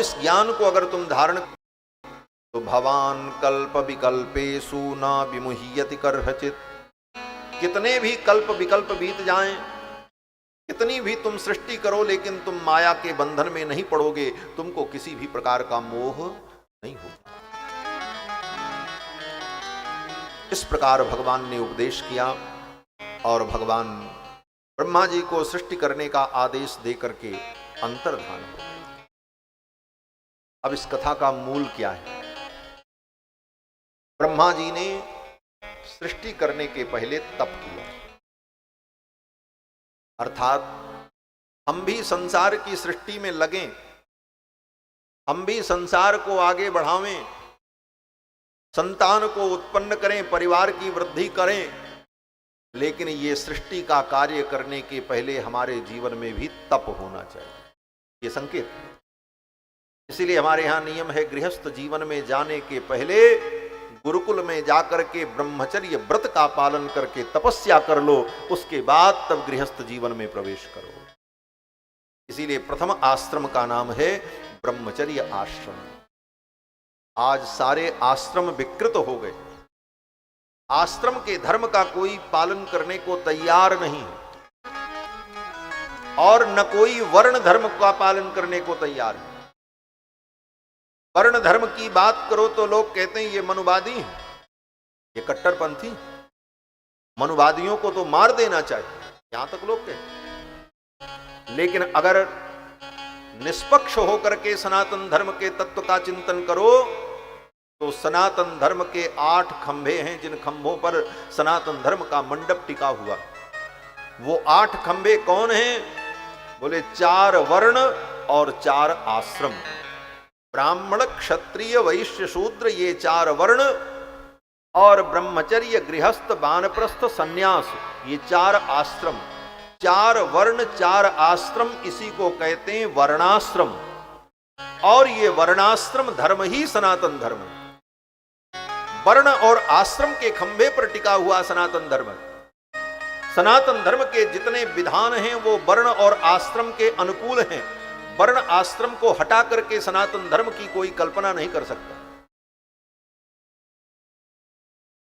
और इस ज्ञान को अगर तुम धारण तो भवान कल्प विकल्पेषु न विमुह्यति कर्हचित। कितने भी कल्प विकल्प बीत जाएं, कितनी भी तुम सृष्टि करो, लेकिन तुम माया के बंधन में नहीं पड़ोगे, तुमको किसी भी प्रकार का मोह नहीं होगा। इस प्रकार भगवान ने उपदेश किया और भगवान ब्रह्मा जी को सृष्टि करने का आदेश देकर के अंतर्धान हो गए। अब इस कथा का मूल क्या है? ब्रह्मा जी ने सृष्टि करने के पहले तप किया, अर्थात हम भी संसार की सृष्टि में लगें, हम भी संसार को आगे बढ़ावें, संतान को उत्पन्न करें, परिवार की वृद्धि करें, लेकिन ये सृष्टि का कार्य करने के पहले हमारे जीवन में भी तप होना चाहिए। ये संकेत, इसीलिए हमारे यहां नियम है, गृहस्थ जीवन में जाने के पहले गुरुकुल में जाकर के ब्रह्मचर्य व्रत का पालन करके तपस्या कर लो, उसके बाद तब गृहस्थ जीवन में प्रवेश करो। इसीलिए प्रथम आश्रम का नाम है ब्रह्मचर्य आश्रम। आज सारे आश्रम विकृत हो गए, आश्रम के धर्म का कोई पालन करने को तैयार नहीं है और न कोई वर्ण धर्म का पालन करने को तैयार है। वर्ण धर्म की बात करो तो लोग कहते हैं ये मनुवादी हैं, ये कट्टरपंथी, मनुवादियों को तो मार देना चाहिए, यहां तक लोग कहते। लेकिन अगर निष्पक्ष होकर के सनातन धर्म के तत्व का चिंतन करो तो सनातन धर्म के 8 खंभे हैं, जिन खंभों पर सनातन धर्म का मंडप टिका हुआ। वो 8 खंभे कौन हैं? बोले 4 वर्ण और 4 आश्रम। ब्राह्मण, क्षत्रिय, वैश्य, शूद्र, ये 4 वर्ण, और ब्रह्मचर्य, गृहस्थ, वानप्रस्थ, सन्यास, ये 4 आश्रम। 4 वर्ण 4 आश्रम, इसी को कहते हैं वर्णाश्रम। और ये वर्णाश्रम धर्म ही सनातन धर्म है। वर्ण और आश्रम के खंभे पर टिका हुआ सनातन धर्म। सनातन धर्म के जितने विधान हैं वो वर्ण और आश्रम के अनुकूल हैं। वर्ण आश्रम को हटा करके सनातन धर्म की कोई कल्पना नहीं कर सकता।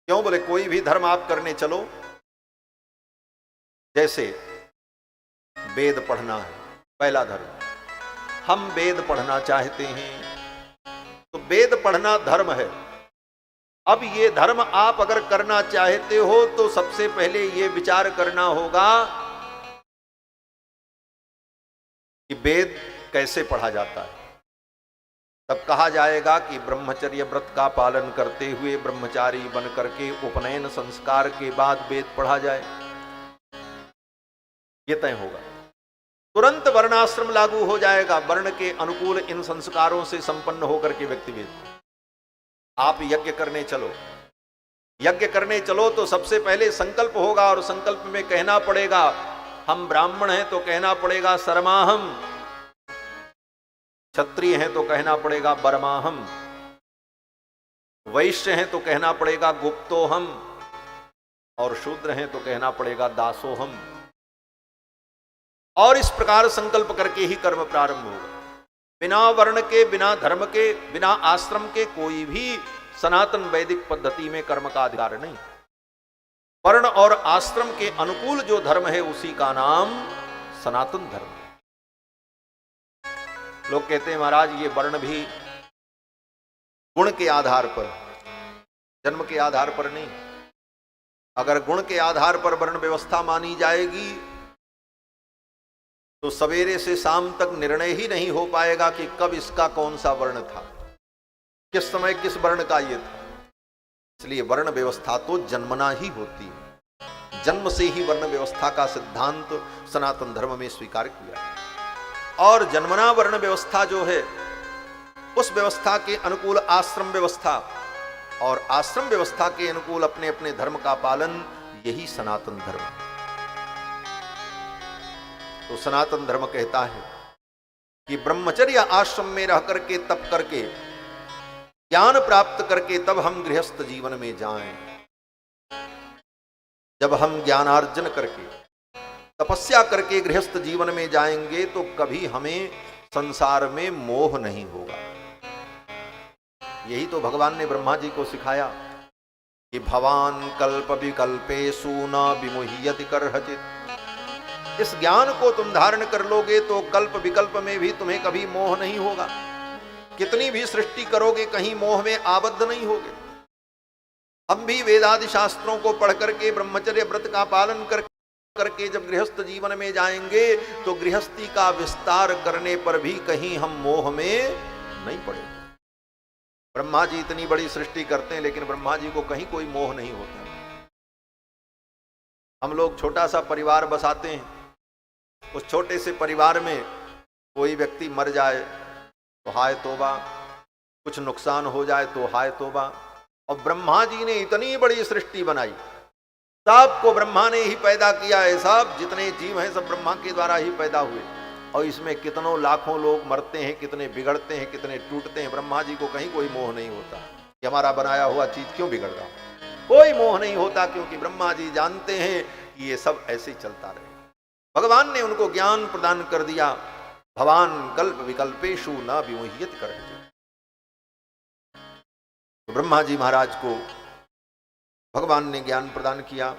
क्यों? बोले कोई भी धर्म आप करने चलो, जैसे वेद पढ़ना है, पहला धर्म, हम वेद पढ़ना चाहते हैं तो वेद पढ़ना धर्म है। अब ये धर्म आप अगर करना चाहते हो तो सबसे पहले ये विचार करना होगा कि वेद कैसे पढ़ा जाता है। तब कहा जाएगा कि ब्रह्मचर्य व्रत का पालन करते हुए ब्रह्मचारी बन करके उपनयन संस्कार के बाद वेद पढ़ा जाए, ये तय होगा। तुरंत वर्णाश्रम लागू हो जाएगा, वर्ण के अनुकूल इन संस्कारों से संपन्न होकर के व्यक्ति वेद। आप यज्ञ करने चलो, यज्ञ करने चलो तो सबसे पहले संकल्प होगा, और संकल्प में कहना पड़ेगा, हम ब्राह्मण हैं तो कहना पड़ेगा सरमाहम, क्षत्रिय हैं तो कहना पड़ेगा बरमाहम, वैश्य हैं तो कहना पड़ेगा गुप्तोहम, और शूद्र हैं तो कहना पड़ेगा दासोहम। और इस प्रकार संकल्प करके ही कर्म प्रारंभ होगा। बिना वर्ण के, बिना धर्म के, बिना आश्रम के कोई भी सनातन वैदिक पद्धति में कर्म का अधिकार नहीं। वर्ण और आश्रम के अनुकूल जो धर्म है उसी का नाम सनातन धर्म है। लोग कहते हैं महाराज ये वर्ण भी गुण के आधार पर, जन्म के आधार पर नहीं। अगर गुण के आधार पर वर्ण व्यवस्था मानी जाएगी तो सवेरे से शाम तक निर्णय ही नहीं हो पाएगा कि कब इसका कौन सा वर्ण था, किस समय किस वर्ण का ये था। इसलिए वर्ण व्यवस्था तो जन्मना ही होती है। जन्म से ही वर्ण व्यवस्था का सिद्धांत सनातन धर्म में स्वीकार किया है। और जन्मना वर्ण व्यवस्था जो है, उस व्यवस्था के अनुकूल आश्रम व्यवस्था, और आश्रम व्यवस्था के अनुकूल अपने अपने धर्म का पालन, यही सनातन धर्म है। तो सनातन धर्म कहता है कि ब्रह्मचर्य आश्रम में रह करके, तप करके, ज्ञान प्राप्त करके तब हम गृहस्थ जीवन में जाएं। जब हम ज्ञानार्जन करके, तपस्या करके गृहस्थ जीवन में जाएंगे तो कभी हमें संसार में मोह नहीं होगा। यही तो भगवान ने ब्रह्मा जी को सिखाया कि भवान कल्प विकल्पेषु न विमुह्यति कर्हचित्। इस ज्ञान को तुम धारण कर लोगे तो कल्प विकल्प में भी तुम्हें कभी मोह नहीं होगा। कितनी भी सृष्टि करोगे कहीं मोह में आबद्ध नहीं होगे। हम भी वेदादि शास्त्रों को पढ़ करके ब्रह्मचर्य व्रत का पालन करके जब गृहस्थ जीवन में जाएंगे तो गृहस्थी का विस्तार करने पर भी कहीं हम मोह में नहीं पड़ेंगे। ब्रह्मा जी इतनी बड़ी सृष्टि करते हैं लेकिन ब्रह्मा जी को कहीं कोई मोह नहीं होता। हम लोग छोटा सा परिवार बसाते हैं, उस छोटे से परिवार में कोई व्यक्ति मर जाए तो हाय तौबा, कुछ नुकसान हो जाए तो हाय तौबा। और ब्रह्मा जी ने इतनी बड़ी सृष्टि बनाई, सबको ब्रह्मा ने ही पैदा किया है। सब जितने जीव हैं सब ब्रह्मा के द्वारा ही पैदा हुए। और इसमें कितनों लाखों लोग मरते हैं, कितने बिगड़ते हैं, कितने टूटते हैं। ब्रह्मा जी को कहीं कोई मोह नहीं होता कि हमारा बनाया हुआ चीज क्यों बिगड़ रहा। कोई मोह नहीं होता क्योंकि ब्रह्मा जी जानते हैं कि ये सब ऐसे ही चलता रहे। भगवान ने उनको ज्ञान प्रदान कर दिया, भवान कल्प विकल्पेषु न विमुह्यति कर्हचित्। तो ब्रह्मा जी महाराज को भगवान ने ज्ञान प्रदान किया।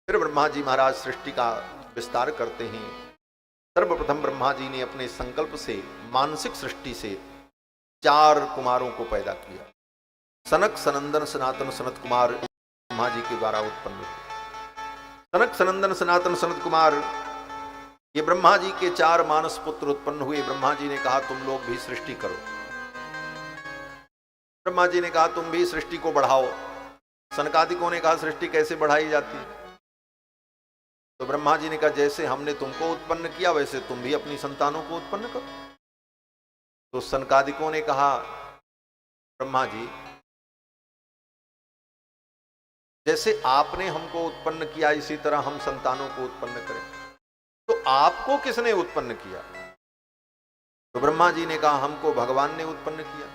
फिर ब्रह्मा जी महाराज सृष्टि का विस्तार करते हैं। सर्वप्रथम ब्रह्मा जी ने अपने संकल्प से मानसिक सृष्टि से 4 कुमारों को पैदा किया। सनक सनंदन सनातन सनत कुमार ब्रह्मा जी के द्वारा उत्पन्न हुए। सनक सनंदन सनातन सनत कुमार ये ब्रह्मा जी के 4 मानस पुत्र उत्पन्न हुए। ब्रह्मा जी ने कहा तुम लोग भी सृष्टि करो। ब्रह्मा जी ने कहा तुम भी सृष्टि को बढ़ाओ। सनकादिकों ने कहा सृष्टि कैसे बढ़ाई जाती है? तो ब्रह्मा जी ने कहा जैसे हमने तुमको उत्पन्न किया वैसे तुम भी अपनी संतानों को उत्पन्न करो। तो सनकादिकों ने कहा ब्रह्मा जी जैसे आपने हमको उत्पन्न किया इसी तरह हम संतानों को उत्पन्न करें। तो आपको किसने उत्पन्न किया? तो ब्रह्मा जी ने कहा हमको भगवान ने उत्पन्न किया।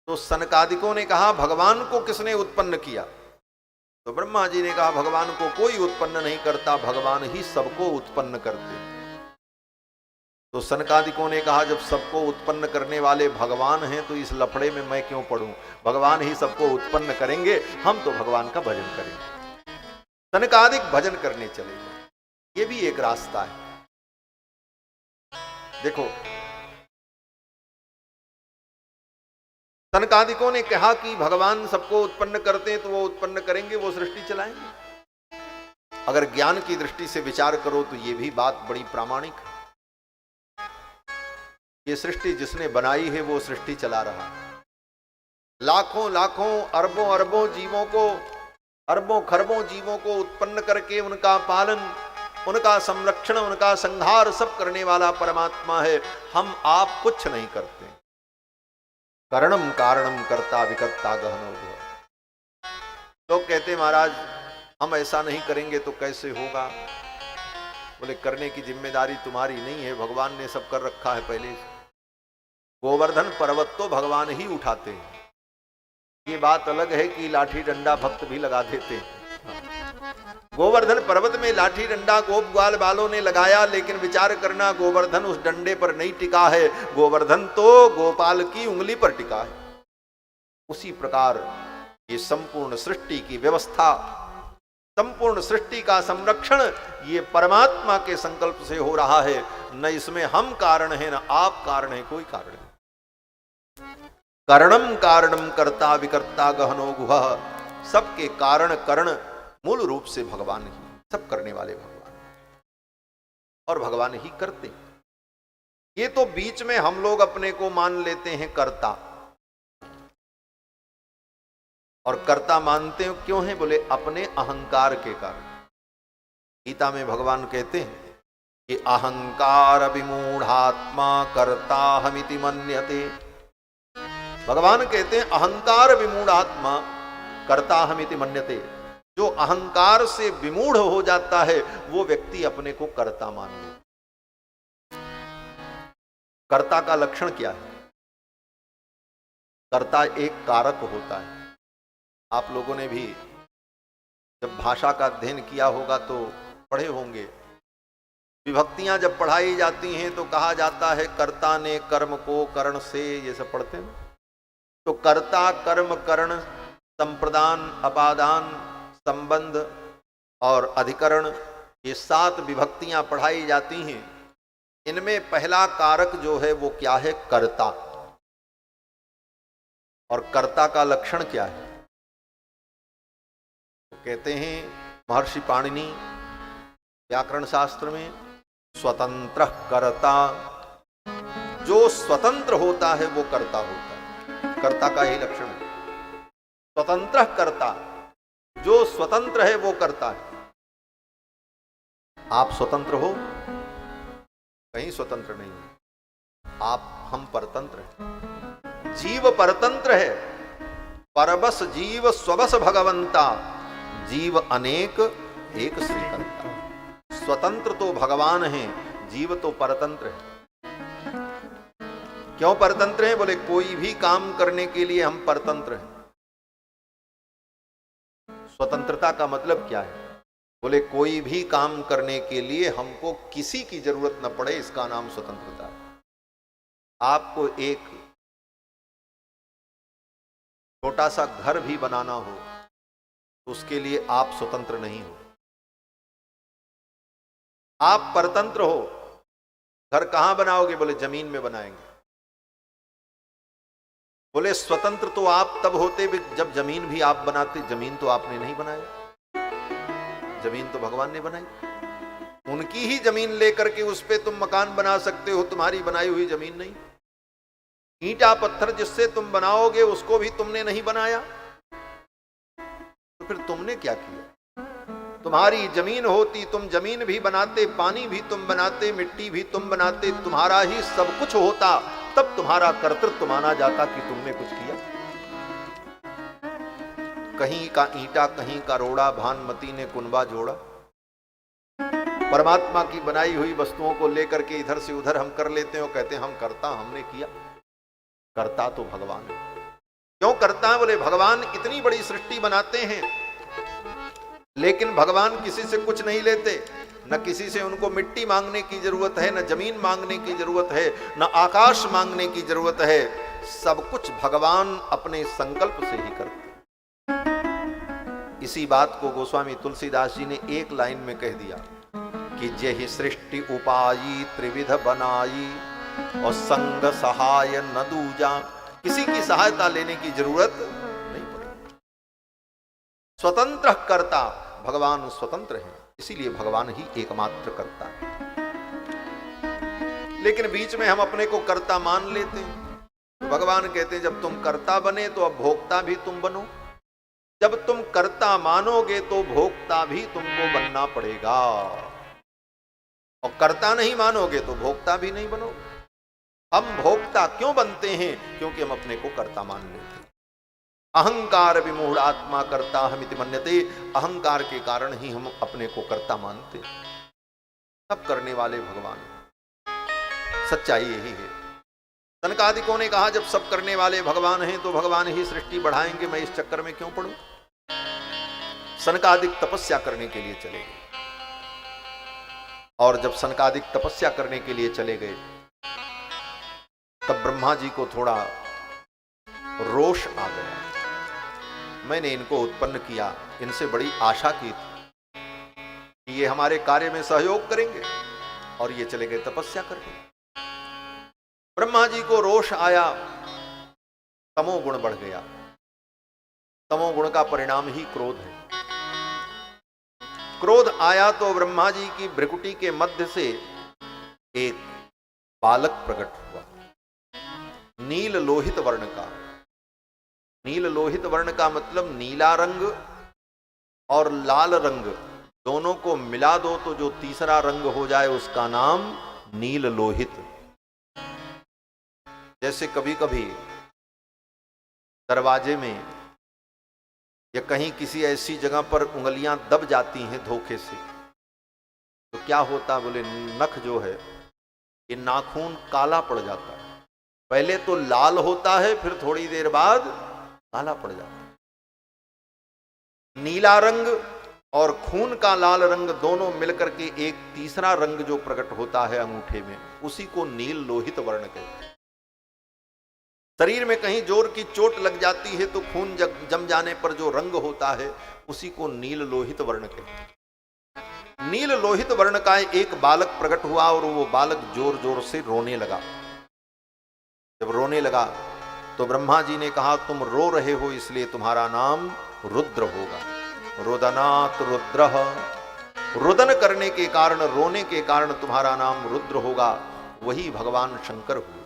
तो सनकादिकों ने कहा भगवान को किसने उत्पन्न किया? तो ब्रह्मा जी ने कहा भगवान को कोई उत्पन्न नहीं करता, भगवान ही सबको उत्पन्न करते। तो सनकादिकों ने कहा जब सबको उत्पन्न करने वाले भगवान हैं तो इस लफड़े में मैं क्यों पड़ूं? भगवान ही सबको उत्पन्न करेंगे, हम तो भगवान का भजन करेंगे। सनकादिक भजन करने चले गए। ये भी एक रास्ता है। देखो सनकादिकों ने कहा कि भगवान सबको उत्पन्न करते हैं तो वो उत्पन्न करेंगे, वो सृष्टि चलाएंगे। अगर ज्ञान की दृष्टि से विचार करो तो ये भी बात बड़ी प्रामाणिक है। ये सृष्टि जिसने बनाई है वो सृष्टि चला रहा है। लाखों लाखों अरबों अरबों जीवों को, अरबों खरबों जीवों को उत्पन्न करके उनका पालन, उनका संरक्षण, उनका संहार सब करने वाला परमात्मा है। हम आप कुछ नहीं करते। करणम कारणम कर्ता विकर्ता गहनो भव। लोग कहते महाराज हम ऐसा नहीं करेंगे तो कैसे होगा? बोले करने की जिम्मेदारी तुम्हारी नहीं है, भगवान ने सब कर रखा है पहले से। गोवर्धन पर्वत तो भगवान ही उठाते हैं। ये बात अलग है कि लाठी डंडा भक्त भी लगा देते हैं। गोवर्धन पर्वत में लाठी डंडा गोप ग्वाल वालों ने लगाया, लेकिन विचार करना गोवर्धन उस डंडे पर नहीं टिका है, गोवर्धन तो गोपाल की उंगली पर टिका है। उसी प्रकार ये संपूर्ण सृष्टि की व्यवस्था, संपूर्ण सृष्टि का संरक्षण ये परमात्मा के संकल्प से हो रहा है। न इसमें हम कारण हैं न आप कारण हैं, कोई कारण नहीं। करणम कारणम कर्ता विकर्ता गहनो गुहा। सबके कारण करण मूल रूप से भगवान ही, सब करने वाले भगवान और भगवान ही करते। ये तो बीच में हम लोग अपने को मान लेते हैं कर्ता, और कर्ता मानते हैं क्यों है? बोले अपने अहंकार के कारण। गीता में भगवान कहते हैं कि अहंकार विमूढ़ात्मा कर्ता हमिति मन्यते। भगवान कहते हैं अहंकार विमूढ़ात्मा कर्ता हमिति मन्यते। जो अहंकार से विमूढ़ हो जाता है वो व्यक्ति अपने को कर्ता मान ले। कर्ता का लक्षण क्या है? कर्ता एक कारक होता है। आप लोगों ने भी जब भाषा का अध्ययन किया होगा तो पढ़े होंगे विभक्तियां जब पढ़ाई जाती हैं तो कहा जाता है कर्ता ने कर्म को करण से, ये सब पढ़ते हैं। तो कर्ता, कर्म, करण, संप्रदान, अपादान, संबंध और अधिकरण, ये 7 विभक्तियां पढ़ाई जाती हैं। इनमें पहला कारक जो है वो क्या है? कर्ता। और कर्ता का लक्षण क्या है? तो कहते हैं महर्षि पाणिनि व्याकरण शास्त्र में, स्वतंत्र कर्ता। जो स्वतंत्र होता है वो कर्ता होता है। कर्ता का ही लक्षण है स्वतंत्र कर्ता। जो स्वतंत्र है वो कर्ता है। आप स्वतंत्र हो? कहीं स्वतंत्र नहीं हो आप। हम परतंत्र हैं। जीव परतंत्र है। परबस जीव स्वबस भगवंता, जीव अनेक एक श्रीकंता। स्वतंत्र तो भगवान हैं, जीव तो परतंत्र है। क्यों परतंत्र हैं? बोले कोई भी काम करने के लिए हम परतंत्र हैं। स्वतंत्रता का मतलब क्या है? बोले कोई भी काम करने के लिए हमको किसी की जरूरत न पड़े, इसका नाम स्वतंत्रता है। आपको एक छोटा सा घर भी बनाना हो तो उसके लिए आप स्वतंत्र नहीं हो, आप परतंत्र हो। घर कहां बनाओगे? बोले जमीन में बनाएंगे। बोले स्वतंत्र तो आप तब होते जब जमीन भी आप बनाते। जमीन तो आपने नहीं बनाया, जमीन तो भगवान ने बनाई। उनकी ही जमीन लेकर के उस पे तुम मकान बना सकते हो, तुम्हारी बनाई हुई जमीन नहीं। ईंटा पत्थर जिससे तुम बनाओगे उसको भी तुमने नहीं बनाया, तो फिर तुमने क्या किया? तुम्हारी जमीन होती, तुम जमीन भी बनाते, पानी भी तुम बनाते, मिट्टी भी तुम बनाते, तुम्हारा ही सब कुछ होता, तब तुम्हारा कर्तृत्व माना जाता कि तुमने कुछ किया। कहीं का ईंटा, कहीं का रोड़ा, भानुमति ने कुनबा जोड़ा। परमात्मा की बनाई हुई वस्तुओं को लेकर के इधर से उधर हम कर लेते हैं और कहते हैं हम करता, हमने किया। करता तो भगवान है। क्यों करता है? बोले भगवान इतनी बड़ी सृष्टि बनाते हैं, लेकिन भगवान किसी से कुछ नहीं लेते। न किसी से उनको मिट्टी मांगने की जरूरत है, न जमीन मांगने की जरूरत है, न आकाश मांगने की जरूरत है। सब कुछ भगवान अपने संकल्प से ही करते। इसी बात को गोस्वामी तुलसीदास जी ने एक लाइन में कह दिया कि जेहि सृष्टि उपायी त्रिविध बनाई और संग सहाय न दूजा। किसी की सहायता लेने की जरूरत नहीं पड़ेगी। स्वतंत्र कर्ता, भगवान स्वतंत्र है, इसीलिए भगवान ही एकमात्र कर्ता है। लेकिन बीच में हम अपने को कर्ता मान लेते हैं। तो भगवान कहते हैं जब तुम कर्ता बने तो अब भोक्ता भी तुम बनो। जब तुम कर्ता मानोगे तो भोक्ता भी तुमको बनना पड़ेगा, और कर्ता नहीं मानोगे तो भोक्ता भी नहीं बनोगे। हम भोक्ता क्यों बनते हैं? क्योंकि हम अपने को कर्ता मान लेते हैं। अहंकार विमूढ़ आत्मा कर्ता हमिति मन्यते। अहंकार के कारण ही हम अपने को कर्ता मानते हैं। सब करने वाले भगवान, सच्चाई यही है। सनकादिकों ने कहा जब सब करने वाले भगवान हैं तो भगवान ही सृष्टि बढ़ाएंगे, मैं इस चक्कर में क्यों पड़ूं। सनकादिक तपस्या करने के लिए चले गए, और जब सनकादिक तपस्या करने के लिए चले गए तब ब्रह्मा जी को थोड़ा रोष आ गया। मैंने इनको उत्पन्न किया, इनसे बड़ी आशा की थी कि ये हमारे कार्य में सहयोग करेंगे, और ये चले गए तपस्या करने। ब्रह्मा जी को रोष आया, तमोगुण बढ़ गया। तमोगुण का परिणाम ही क्रोध है। क्रोध आया तो ब्रह्मा जी की भ्रिकुटी के मध्य से एक बालक प्रकट हुआ, नील लोहित वर्ण का। नील लोहित वर्ण का मतलब नीला रंग और लाल रंग दोनों को मिला दो तो जो तीसरा रंग हो जाए उसका नाम नील लोहित। जैसे कभी कभी दरवाजे में या कहीं किसी ऐसी जगह पर उंगलियां दब जाती हैं धोखे से, तो क्या होता? बोले नख जो है ये नाखून काला पड़ जाता है। पहले तो लाल होता है, फिर थोड़ी देर बाद काला पड़ जाता है। नीला रंग और खून का लाल रंग दोनों मिलकर के एक तीसरा रंग जो प्रकट होता है अंगूठे में, उसी को नील लोहित वर्ण कहते हैं। शरीर में कहीं जोर की चोट लग जाती है तो खून जम जाने पर जो रंग होता है उसी को नील लोहित वर्ण कहते हैं। नील लोहित वर्ण का एक बालक प्रकट हुआ और वो बालक जोर जोर से रोने लगा। जब रोने लगा तो ब्रह्मा जी ने कहा, तुम रो रहे हो इसलिए तुम्हारा नाम रुद्र होगा। रुदनात् रुद्रः, रुदन करने के कारण, रोने के कारण तुम्हारा नाम रुद्र होगा। वही भगवान शंकर हुए।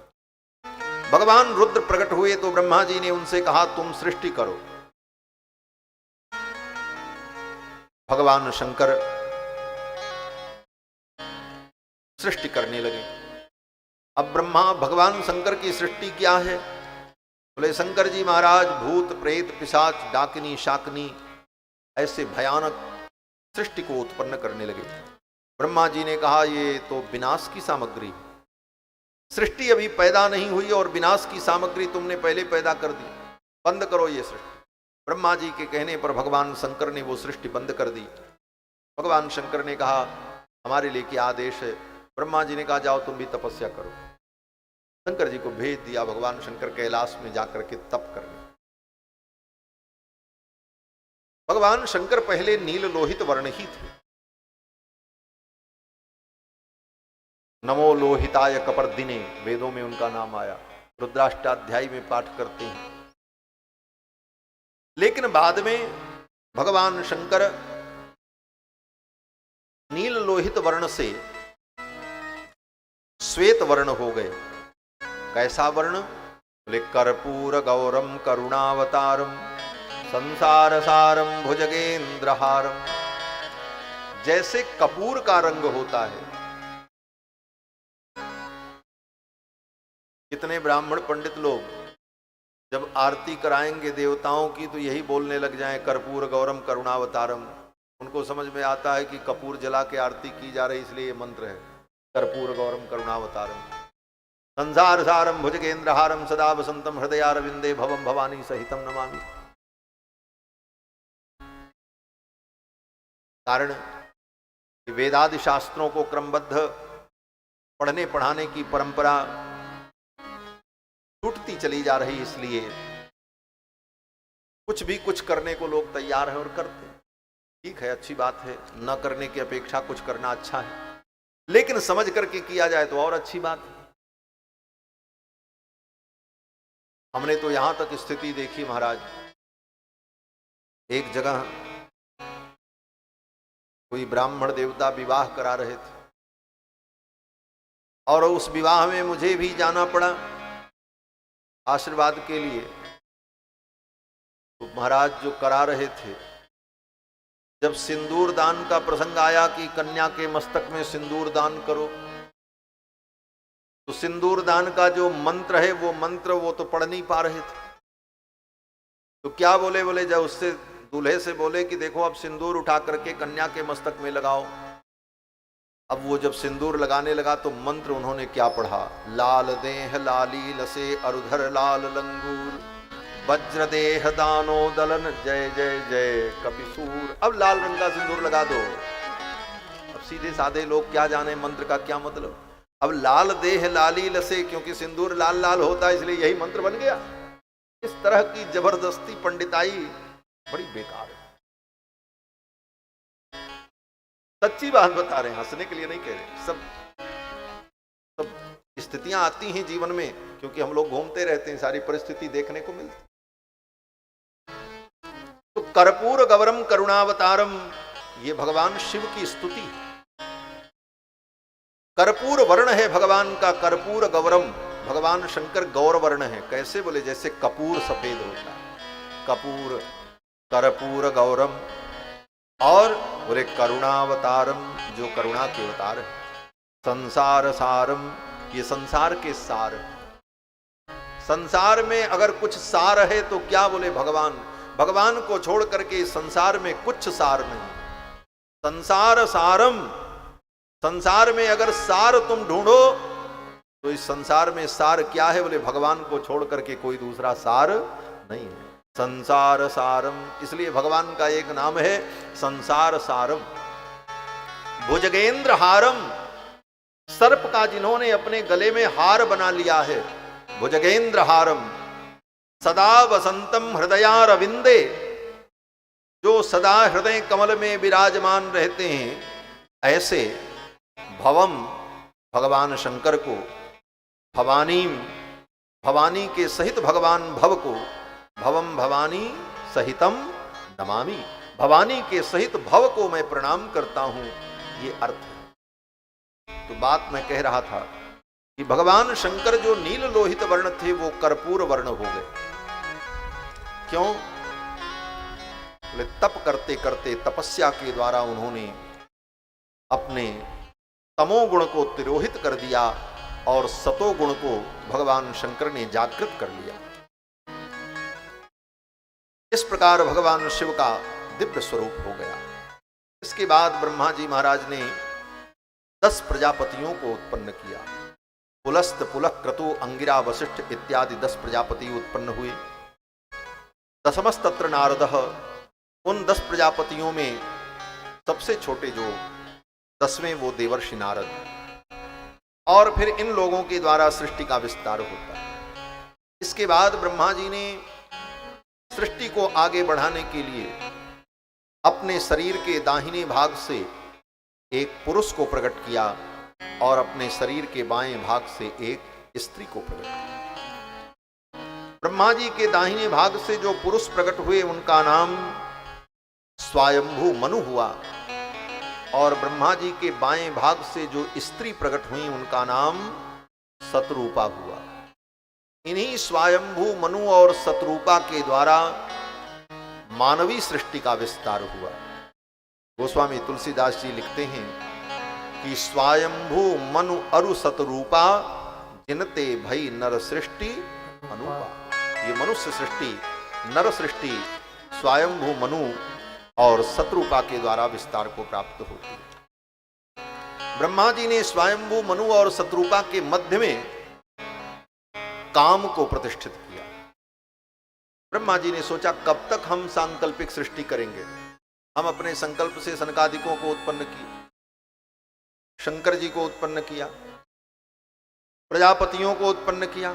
भगवान रुद्र प्रकट हुए तो ब्रह्मा जी ने उनसे कहा, तुम सृष्टि करो। भगवान शंकर सृष्टि करने लगे। अब ब्रह्मा भगवान शंकर की सृष्टि क्या है? बोले, शंकर जी महाराज भूत प्रेत पिशाच डाकिनी शाकिनी ऐसे भयानक सृष्टि को उत्पन्न करने लगे। ब्रह्मा जी ने कहा, ये तो विनाश की सामग्री, सृष्टि अभी पैदा नहीं हुई और विनाश की सामग्री तुमने पहले पैदा कर दी, बंद करो ये सृष्टि। ब्रह्मा जी के कहने पर भगवान शंकर ने वो सृष्टि बंद कर दी। भगवान शंकर ने कहा, हमारे लिए क्या आदेश है? ब्रह्मा जी ने कहा, जाओ तुम भी तपस्या करो। शंकर जी को भेज दिया भगवान शंकर कैलाश में जाकर के तप करने। भगवान शंकर पहले नील लोहित वर्ण ही थे। नमो लोहिताय कपर्दिने, वेदों में उनका नाम आया, रुद्राष्टाध्यायी में पाठ करते हैं। लेकिन बाद में भगवान शंकर नील लोहित वर्ण से श्वेत वर्ण हो गए। कैसा वर्ण? बोले, कर्पूर गौरम करुणावतारम संसार सारम भुजगेंद्रहारम। जैसे कपूर का रंग होता है। कितने ब्राह्मण पंडित लोग जब आरती कराएंगे देवताओं की तो यही बोलने लग जाएं, कर्पूर गौरम करुणावतारम। उनको समझ में आता है कि कपूर जला के आरती की जा रही, इसलिए ये मंत्र है, कर्पूर गौरम करुणावतारम संसार सारम भुजगेंद्रहारम सदा वसंतम हृदयारविंदे भवम भवानी सहितम नमामि। कारण वेदादि शास्त्रों को क्रमबद्ध पढ़ने पढ़ाने की परंपरा टूटती चली जा रही, इसलिए कुछ भी कुछ करने को लोग तैयार हैं और करते हैं। ठीक है, अच्छी बात है, न करने की अपेक्षा कुछ करना अच्छा है, लेकिन समझ करके किया जाए तो और अच्छी बात है। हमने तो यहां तक स्थिति देखी महाराज, एक जगह कोई ब्राह्मण देवता विवाह करा रहे थे और उस विवाह में मुझे भी जाना पड़ा आशीर्वाद के लिए। तो महाराज जो करा रहे थे, जब सिंदूर दान का प्रसंग आया कि कन्या के मस्तक में सिंदूर दान करो, तो सिंदूर दान का जो मंत्र है वो मंत्र वो तो पढ़ नहीं पा रहे थे। तो क्या बोले? बोले जब उससे दूल्हे से बोले कि देखो अब सिंदूर उठा करके कन्या के मस्तक में लगाओ। अब वो जब सिंदूर लगाने लगा तो मंत्र उन्होंने क्या पढ़ा? लाल देह लाली लसे अरुधर लाल लंगूर वज्र देह दानो दलन जय जय जय कपिसूर। अब लाल रंग का सिंदूर लगा दो। अब सीधे साधे लोग क्या जाने मंत्र का क्या मतलब। अब लाल देह लाली लसे, क्योंकि सिंदूर लाल लाल होता है इसलिए यही मंत्र बन गया। इस तरह की जबरदस्ती पंडिताई बड़ी बेकार है। सच्ची बात बता रहे हैं, हंसने के लिए नहीं कह रहे। सब स्थितियां आती हैं जीवन में, क्योंकि हम लोग घूमते रहते हैं, सारी परिस्थिति देखने को मिलती। तो कर्पूर गौरम करुणावतारम, ये भगवान शिव की स्तुति है। कर्पूर वर्ण है भगवान का, कर्पूर गौरम। भगवान शंकर गौर वर्ण है। कैसे? बोले जैसे कपूर सफेद होता है, कपूर कर्पूर गौरम। और बोले करुणावतारम, जो करुणा के अवतार है। संसार सारम, ये संसार के सार। संसार में अगर कुछ सार है तो क्या? बोले भगवान। भगवान को छोड़ करके संसार में कुछ सार नहीं। संसार सारम, संसार में अगर सार तुम ढूंढो तो इस संसार में सार क्या है? बोले भगवान को छोड़ करके कोई दूसरा सार नहीं है। संसार सारम, इसलिए भगवान का एक नाम है संसार सारम। भुजगेंद्र हारम, सर्प का जिन्होंने अपने गले में हार बना लिया है, भुजगेंद्र हारम। सदा वसंतम हृदयारविंदे, जो सदा हृदय कमल में विराजमान रहते हैं, ऐसे भवम, भगवान शंकर को, भवानी, भवानी के सहित भगवान भव को, भवम भवानी सहितम नमामि, भवानी के सहित भव को मैं प्रणाम करता हूं, ये अर्थ है। तो बात मैं कह रहा था कि भगवान शंकर जो नील लोहित वर्ण थे वो कर्पूर वर्ण हो गए। क्यों? बोले तप करते करते, तपस्या के द्वारा उन्होंने अपने तमोगुण को तिरोहित कर दिया और सतोगुण को भगवान शंकर ने जागृत कर लिया। इस प्रकार भगवान शिव का दिव्य स्वरूप हो गया। इसके बाद ब्रह्मा जी महाराज ने 10 प्रजापतियों को उत्पन्न किया। पुलस्त, पुलक, क्रतु, अंगिरा, वशिष्ठ इत्यादि 10 प्रजापति उत्पन्न हुए। दशमस्तत्र नारदः, उन 10 प्रजापतियों में सबसे छोटे जो 10वें वो देवर्षि नारद। और फिर इन लोगों के द्वारा सृष्टि का विस्तार होता है। इसके बाद ब्रह्मा जी ने सृष्टि को आगे बढ़ाने के लिए अपने शरीर के दाहिने भाग से एक पुरुष को प्रकट किया और अपने शरीर के बाएं भाग से एक स्त्री को प्रकट किया। ब्रह्मा जी के दाहिने भाग से जो पुरुष प्रकट हुए उनका नाम स्वयंभू मनु हुआ, और ब्रह्मा जी के बाएं भाग से जो स्त्री प्रकट हुई उनका नाम शतरूपा हुआ। इन्हीं स्वयंभू मनु और शतरूपा के द्वारा मानवीय सृष्टि का विस्तार हुआ। गोस्वामी तुलसीदास जी लिखते हैं कि स्वयंभू मनु अरु शतरूपा, जिनते भई नर सृष्टि अनुपा। ये मनुष्य सृष्टि, नर सृष्टि स्वयंभू मनु और शतरूपा के द्वारा विस्तार को प्राप्त होती है। ब्रह्मा जी ने स्वयंभू मनु और शतरूपा के मध्य में काम को प्रतिष्ठित किया। ब्रह्मा जी ने सोचा कब तक हम सांकल्पिक सृष्टि करेंगे। हम अपने संकल्प से सनकादिकों को उत्पन्न किए, शंकर जी को उत्पन्न किया, प्रजापतियों को उत्पन्न किया।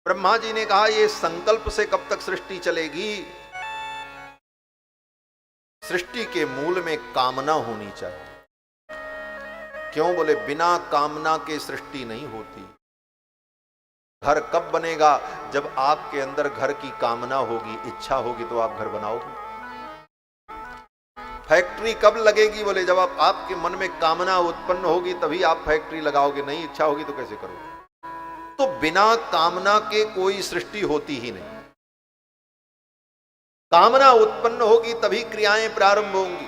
ब्रह्मा जी ने कहा ये संकल्प से कब तक सृष्टि चलेगी? सृष्टि के मूल में कामना होनी चाहिए। क्यों? बोले बिना कामना के सृष्टि नहीं होती। घर कब बनेगा? जब आपके अंदर घर की कामना होगी, इच्छा होगी तो आप घर बनाओगे। फैक्ट्री कब लगेगी? बोले जब आपके मन में कामना उत्पन्न होगी तभी आप फैक्ट्री लगाओगे, नहीं इच्छा होगी तो कैसे करोगे? तो बिना कामना के कोई सृष्टि होती ही नहीं। कामना उत्पन्न होगी तभी क्रियाएं प्रारंभ होंगी।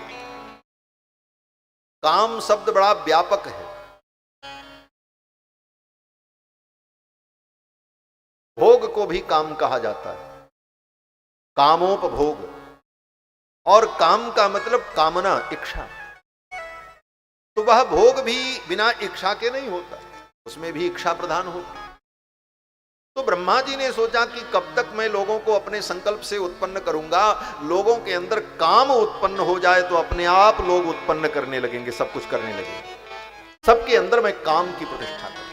काम शब्द बड़ा व्यापक है। भोग को भी काम कहा जाता है, कामोपभोग। और काम का मतलब कामना, इच्छा। तो वह भोग भी बिना इच्छा के नहीं होता, उसमें भी इच्छा प्रधान होती। तो ब्रह्मा जी ने सोचा कि कब तक मैं लोगों को अपने संकल्प से उत्पन्न करूंगा। लोगों के अंदर काम उत्पन्न हो जाए तो अपने आप लोग उत्पन्न करने लगेंगे, सब कुछ करने लगेंगे। सबके अंदर मैं काम की प्रतिष्ठा करूं।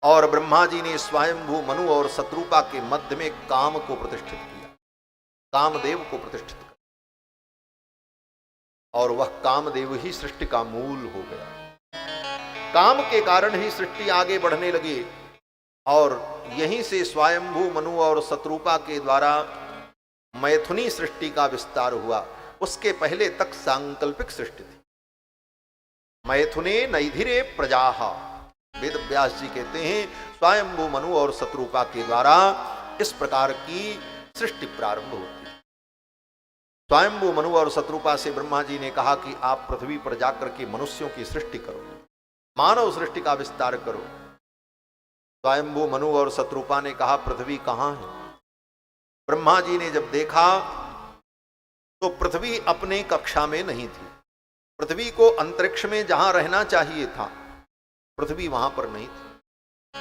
और ब्रह्मा जी ने स्वयंभू मनु और शतरूपा के मध्य में काम को प्रतिष्ठित किया, कामदेव को प्रतिष्ठित किया। और वह कामदेव ही सृष्टि का मूल हो गया। काम के कारण ही सृष्टि आगे बढ़ने लगी। और यहीं से स्वयंभू मनु और शतरूपा के द्वारा मैथुनी सृष्टि का विस्तार हुआ। उसके पहले तक सांकल्पिक सृष्टि थी। मैथुने नैधिरे प्रजाहा, वेद व्यास जी कहते हैं स्वयंभू मनु और शतरूपा के द्वारा इस प्रकार की सृष्टि प्रारंभ होती है। स्वयंभू मनु और शतरूपा से ब्रह्मा जी ने कहा कि आप पृथ्वी पर जाकर के मनुष्यों की सृष्टि करो, मानव सृष्टि का विस्तार करो। स्वयंभू मनु और शतरूपा ने कहा पृथ्वी कहां है? ब्रह्मा जी ने जब देखा तो पृथ्वी अपने कक्षा में नहीं थी। पृथ्वी को अंतरिक्ष में जहां रहना चाहिए था, पृथ्वी वहां पर नहीं थी।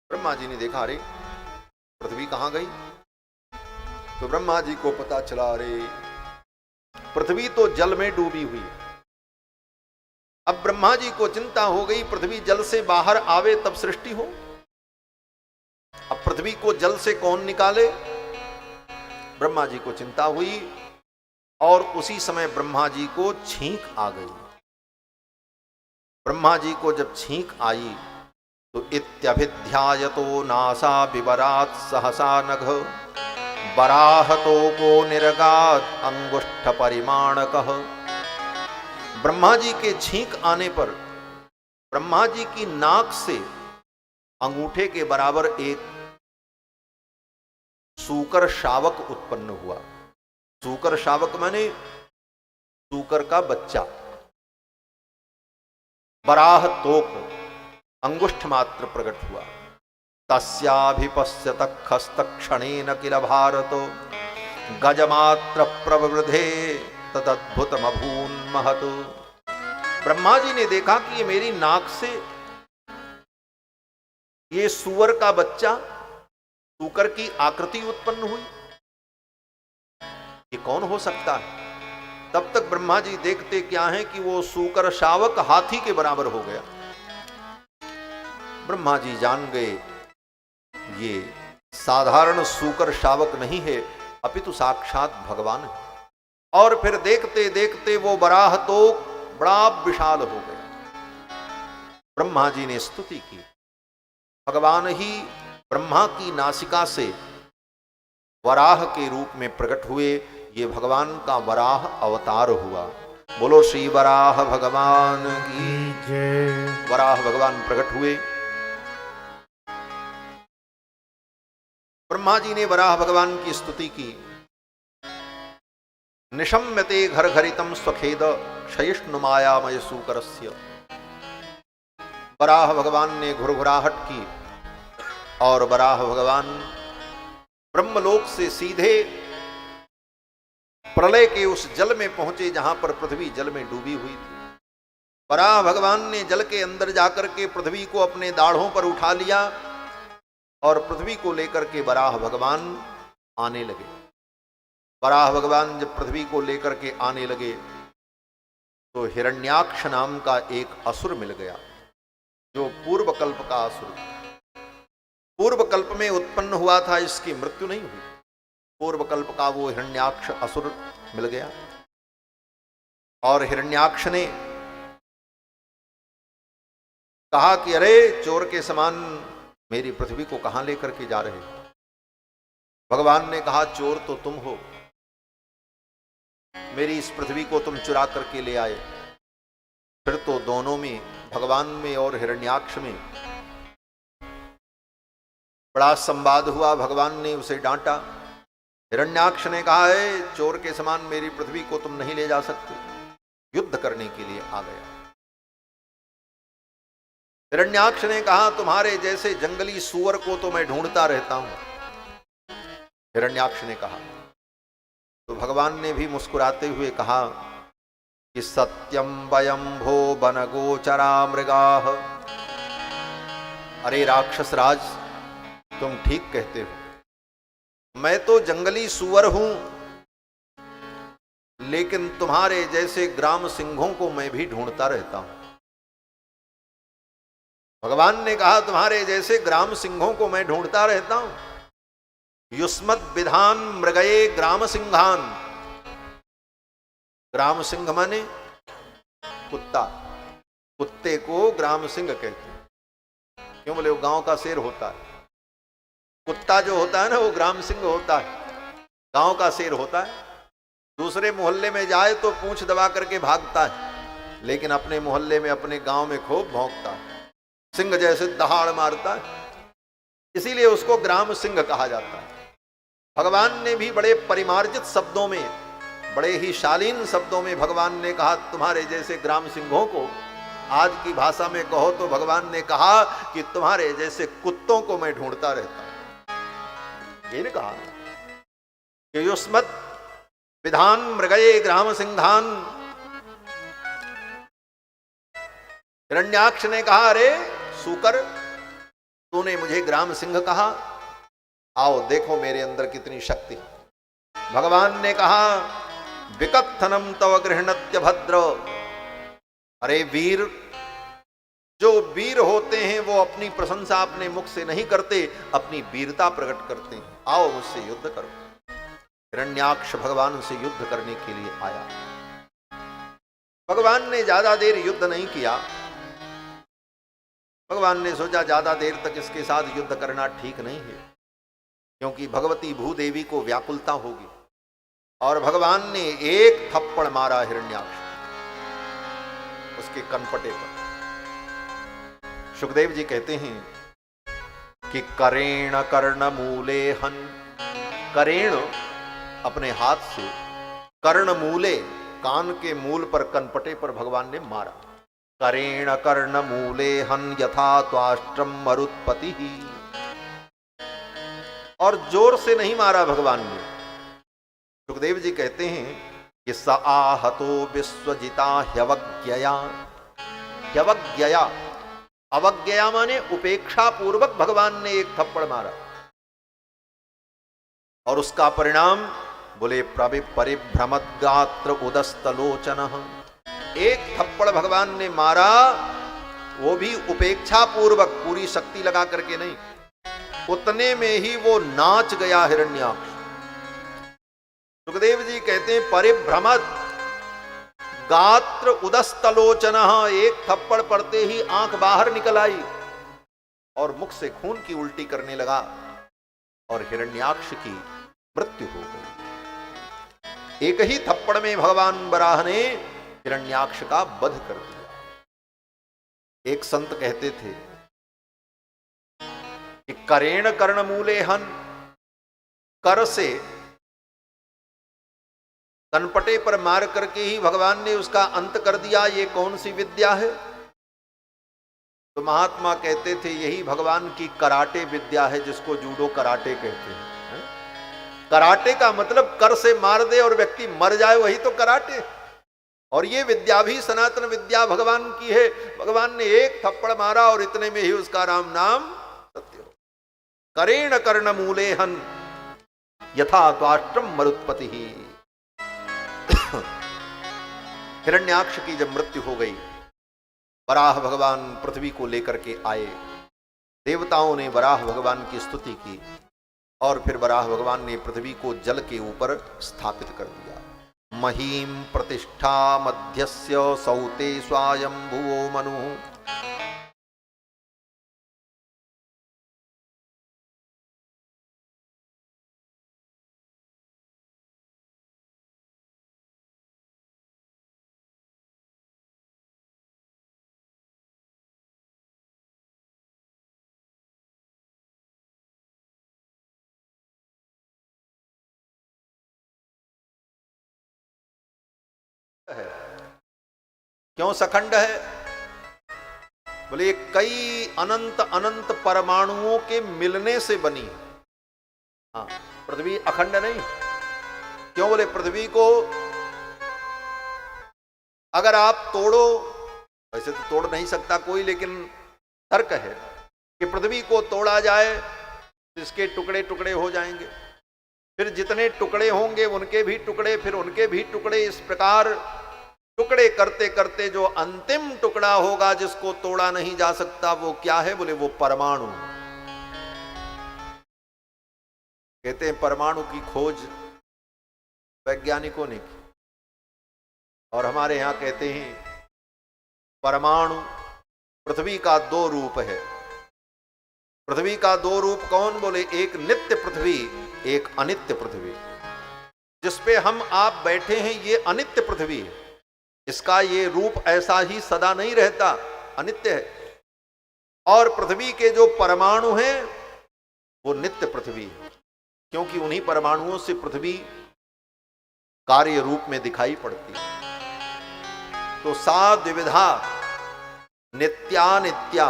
ब्रह्मा जी ने देखा अरे पृथ्वी कहां गई? तो ब्रह्मा जी को पता चला, अरे पृथ्वी तो जल में डूबी हुई है। अब ब्रह्मा जी को चिंता हो गई, पृथ्वी जल से बाहर आवे तब सृष्टि हो। अब पृथ्वी को जल से कौन निकाले? ब्रह्मा जी को चिंता हुई और उसी समय ब्रह्मा जी को छींक आ गई। ब्रह्मा जी को जब छींक आई तो इत्यभिध्यायतो नासा विवरात सहसा नघ बराहतो को निर्गात अंगुष्ठ परिमाणकः। ब्रह्मा जी के छींक आने पर ब्रह्मा जी की नाक से अंगूठे के बराबर एक सूकर शावक उत्पन्न हुआ। सूकर शावक माने सूकर का बच्चा। बराह तोक अंगुष्ठ मात्र प्रकट हुआ। तस्याभिपश्यत खस्त क्षणेन किल भारत गजमात्र प्रवृद्धे तदद्भुतमभून महत। ब्रह्मा जी ने देखा कि ये मेरी नाक से ये सूअर का बच्चा, सूकर की आकृति उत्पन्न हुई, ये कौन हो सकता है? तब तक ब्रह्मा जी देखते क्या है कि वो सूकर शावक हाथी के बराबर हो गया। ब्रह्मा जी जान गए ये साधारण सूकर शावक नहीं है, अपितु साक्षात भगवान है। और फिर देखते देखते वो बराह तो बड़ा विशाल हो गया। ब्रह्मा जी ने स्तुति की, भगवान ही ब्रह्मा की नासिका से वराह के रूप में प्रकट हुए। ये भगवान का वराह अवतार हुआ। बोलो श्री वराह भगवान की जय। वराह भगवान प्रकट हुए। ब्रह्मा जी ने वराह भगवान की स्तुति की। निशम्यते घर घरितम स्वखेद क्षयिष्णु मायामय सूकरस्य। वराह भगवान ने घुरघुराहट की और वराह भगवान ब्रह्मलोक से सीधे प्रलय के उस जल में पहुंचे जहां पर पृथ्वी जल में डूबी हुई थी। वराह भगवान ने जल के अंदर जाकर के पृथ्वी को अपने दाढ़ों पर उठा लिया और पृथ्वी को लेकर के वराह भगवान आने लगे। वराह भगवान जब पृथ्वी को लेकर के आने लगे तो हिरण्याक्ष नाम का एक असुर मिल गया, जो पूर्व कल्प का असुर। पूर्व कल्प में उत्पन्न हुआ था, इसकी मृत्यु नहीं हुई। पूर्व कल्प का वो हिरण्याक्ष असुर मिल गया और हिरण्याक्ष ने कहा कि अरे चोर के समान मेरी पृथ्वी को कहां लेकर के जा रहे हो? भगवान ने कहा चोर तो तुम हो, मेरी इस पृथ्वी को तुम चुरा करके ले आए। फिर तो दोनों में, भगवान में और हिरण्याक्ष में बड़ा संवाद हुआ। भगवान ने उसे डांटा। हिरण्याक्ष ने कहा है चोर के समान मेरी पृथ्वी को तुम नहीं ले जा सकते। युद्ध करने के लिए आ गया। हिरण्याक्ष ने कहा तुम्हारे जैसे जंगली सूअर को तो मैं ढूंढता रहता हूं। हिरण्याक्ष ने कहा तो भगवान ने भी मुस्कुराते हुए कहा कि सत्यम वयम भो वन गोचरा मृगाः। अरे राक्षस राज, तुम ठीक कहते हो, मैं तो जंगली सूअर हूं, लेकिन तुम्हारे जैसे ग्राम सिंहों को मैं भी ढूंढता रहता हूं। भगवान ने कहा तुम्हारे जैसे ग्राम सिंहों को मैं ढूंढता रहता हूं। युष्मद् विधान मृगये ग्राम सिंहान। ग्राम सिंह माने कुत्ता। कुत्ते को ग्राम सिंह कहते हैं। क्यों बोले? वो गांव का शेर होता है। कुत्ता जो होता है ना, वो ग्राम सिंह होता है, गांव का शेर होता है। दूसरे मोहल्ले में जाए तो पूंछ दबा करके भागता है, लेकिन अपने मोहल्ले में, अपने गांव में खूब भौंकता है, सिंह जैसे दहाड़ मारता है। इसीलिए उसको ग्राम सिंह कहा जाता है। भगवान ने भी बड़े परिमार्जित शब्दों में, बड़े ही शालीन शब्दों में भगवान ने कहा तुम्हारे जैसे ग्राम सिंहों को। आज की भाषा में कहो तो भगवान ने कहा कि तुम्हारे जैसे कुत्तों को मैं ढूंढता रहता हूं। ये कहा कि युष्मद् विधान मृगये ग्राम सिंहान। हिरण्याक्ष ने कहा अरे सूकर, तूने मुझे ग्राम सिंह कहा, आओ देखो मेरे अंदर कितनी शक्ति। भगवान ने कहा विकथनम तव गृहणत्य भद्र, अरे वीर, जो वीर होते हैं वो अपनी प्रशंसा अपने मुख से नहीं करते, अपनी वीरता प्रकट करते हैं। आओ मुझसे युद्ध करो। हिरण्याक्ष भगवान से युद्ध करने के लिए आया। भगवान ने ज्यादा देर युद्ध नहीं किया। भगवान ने सोचा ज्यादा देर तक इसके साथ युद्ध करना ठीक नहीं है, क्योंकि भगवती भूदेवी को व्याकुलता होगी। और भगवान ने एक थप्पड़ मारा हिरण्याक्ष उसके कनपटे पर। सुखदेव जी कहते हैं कि करेण कर्ण मूले हन, करेण अपने हाथ से, कर्ण मूले कान के मूल पर, कनपटे पर भगवान ने मारा। करेण कर्ण मूले हन यथा त्वाष्ट्रम मरुत्पति, और जोर से नहीं मारा भगवान ने। सुखदेव जी कहते हैं कि स आहतो विश्वजिता ह्यवज्ञया, ह्यवज्ञया, अवज्ञया माने उपेक्षा पूर्वक भगवान ने एक थप्पड़ मारा, और उसका परिणाम बोले परिभ्रमद गात्र उदस्तलोचन। एक थप्पड़ भगवान ने मारा, वो भी उपेक्षा पूर्वक, पूरी शक्ति लगा करके नहीं, उतने में ही वो नाच गया हिरण्याक्ष। सुखदेव जी कहते हैं परिभ्रमद गात्र उदस्तलोचन, एक थप्पड़ पड़ते ही आंख बाहर निकल आई और मुख से खून की उल्टी करने लगा, और हिरण्याक्ष की मृत्यु हो गई। एक ही थप्पड़ में भगवान वराह ने हिरण्याक्ष का वध कर दिया। एक संत कहते थे कि करेण कर्ण मूले हन, कर से, कनपटे पर मार करके ही भगवान ने उसका अंत कर दिया, ये कौन सी विद्या है? तो महात्मा कहते थे यही भगवान की कराटे विद्या है, जिसको जूडो कराटे कहते हैं। कराटे का मतलब कर से मार दे और व्यक्ति मर जाए, वही तो कराटे। और ये विद्या भी सनातन विद्या भगवान की है। भगवान ने एक थप्पड़ मारा और इतने में ही उसका राम नाम सत्य हो। करेण कर्ण मूले हन यथा त्वाष्ट्रम मरुत्पति। हिरण्याक्ष की जब मृत्यु हो गई, वराह भगवान पृथ्वी को लेकर के आए। देवताओं ने वराह भगवान की स्तुति की, और फिर वराह भगवान ने पृथ्वी को जल के ऊपर स्थापित कर दिया। महीम प्रतिष्ठा मध्यस्य सौते स्वायंभुवो मनु। है क्यों सखंड है? बोले कई अनंत अनंत परमाणुओं के मिलने से बनी है। हाँ, पृथ्वी अखंड नहीं। क्यों? बोले पृथ्वी को अगर आप तोड़ो, वैसे तो तोड़ नहीं सकता कोई, लेकिन तर्क है कि पृथ्वी को तोड़ा जाए इसके टुकड़े टुकड़े हो जाएंगे, फिर जितने टुकड़े होंगे उनके भी टुकड़े, फिर उनके भी टुकड़े, इस प्रकार टुकड़े करते करते जो अंतिम टुकड़ा होगा जिसको तोड़ा नहीं जा सकता, वो क्या है? बोले वो परमाणु। कहते हैं परमाणु की खोज वैज्ञानिकों ने की, और हमारे यहां कहते हैं परमाणु पृथ्वी का दो रूप है। पृथ्वी का दो रूप कौन? बोले एक नित्य पृथ्वी, एक अनित्य पृथ्वी। जिसपे हम आप बैठे हैं ये अनित्य पृथ्वी है, इसका ये रूप ऐसा ही सदा नहीं रहता, अनित्य है। और पृथ्वी के जो परमाणु हैं वो नित्य पृथ्वी है, क्योंकि उन्हीं परमाणुओं से पृथ्वी कार्य रूप में दिखाई पड़ती है। तो सा द्विविधा नित्यानित्या,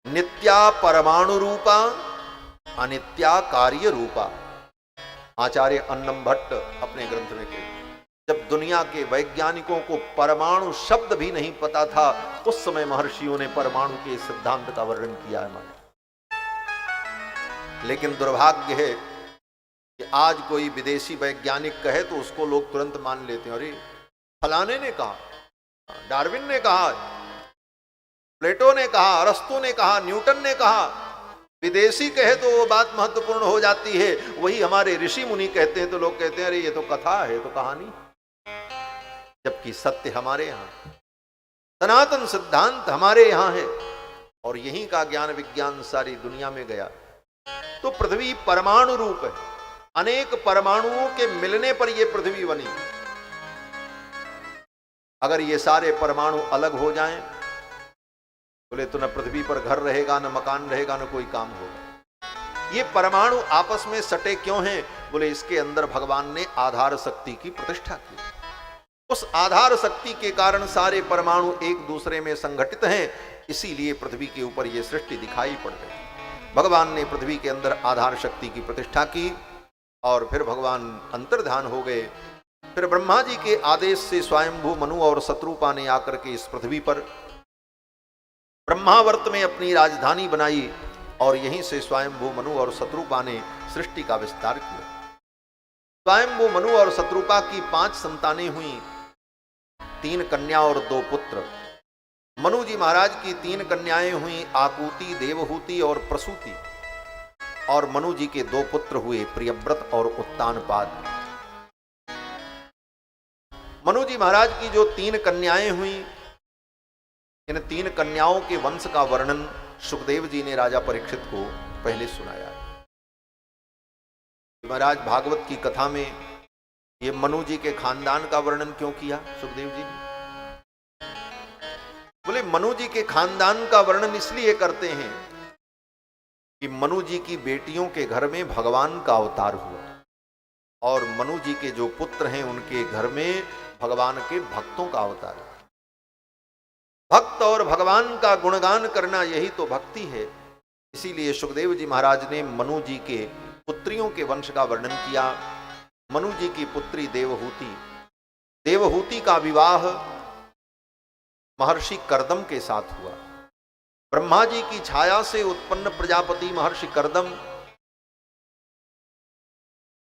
नित्या परमाणु रूपा, अनित्या कार्य रूपा। आचार्य अन्नम भट्ट अपने ग्रंथ में कहते, जब दुनिया के वैज्ञानिकों को परमाणु शब्द भी नहीं पता था, उस समय महर्षियों ने परमाणु के सिद्धांत का वर्णन किया है। लेकिन दुर्भाग्य है कि आज कोई विदेशी वैज्ञानिक कहे तो उसको लोग तुरंत मान लेते हैं, अरे फलाने ने कहा, डार्विन ने कहा, प्लेटो ने कहा, अरस्तु ने कहा, न्यूटन ने कहा। विदेशी कहे तो वो बात महत्वपूर्ण हो जाती है। वही हमारे ऋषि मुनि कहते हैं तो लोग कहते हैं अरे ये तो कथा है, तो कहानी, जबकि सत्य हमारे यहाँ, सनातन सिद्धांत हमारे यहाँ है और यहीं का ज्ञान विज्ञान सारी दुनिया में गया। तो पृथ्वी परमाणु रूप है, अनेक परमाणुओं के मिलने पर यह पृथ्वी बनी। अगर ये सारे परमाणु अलग हो जाएं, बोले तो न पृथ्वी पर घर रहेगा, न मकान रहेगा, न कोई काम होगा। ये परमाणु आपस में सटे क्यों हैं? बोले इसके अंदर भगवान ने आधार शक्ति की प्रतिष्ठा की। उस आधार शक्ति के कारण सारे परमाणु एक दूसरे में संगठित हैं, इसीलिए पृथ्वी के ऊपर यह सृष्टि दिखाई पड़ रही। भगवान ने पृथ्वी के अंदर आधार शक्ति की प्रतिष्ठा की और फिर भगवान अंतर्धान हो गए। फिर ब्रह्मा जी के आदेश से स्वयंभू मनु और शत्रुपा ने आकर के इस पृथ्वी पर ब्रह्मावर्त में अपनी राजधानी बनाई और यहीं से स्वयंभू मनु और शत्रुपा ने सृष्टि का विस्तार किया। स्वयंभू मनु और शत्रुपा की 5 संतानें हुई, 3 कन्या और 2 पुत्र। मनु जी महाराज की 3 कन्याएं हुई, आकुति, देवहूति और प्रसूति, और मनु जी के 2 पुत्र हुए, प्रियव्रत और उत्तानपाद। मनु जी महाराज की जो 3 कन्याएं हुई, इन 3 कन्याओं के वंश का वर्णन सुखदेव जी ने राजा परीक्षित को पहले सुनाया। महाराज भागवत की कथा में ये मनु जी के खानदान का वर्णन क्यों किया सुखदेव जी ने? बोले मनु जी के खानदान का वर्णन इसलिए करते हैं कि मनु जी की बेटियों के घर में भगवान का अवतार हुआ और मनु जी के जो पुत्र हैं उनके घर में भगवान के भक्तों का अवतार है। भक्त और भगवान का गुणगान करना यही तो भक्ति है। इसीलिए सुखदेव जी महाराज ने मनु जी के पुत्रियों के वंश का वर्णन किया। मनु जी की पुत्री देवहूति, देवहूति का विवाह महर्षि कर्दम के साथ हुआ। ब्रह्मा जी की छाया से उत्पन्न प्रजापति महर्षि कर्दम,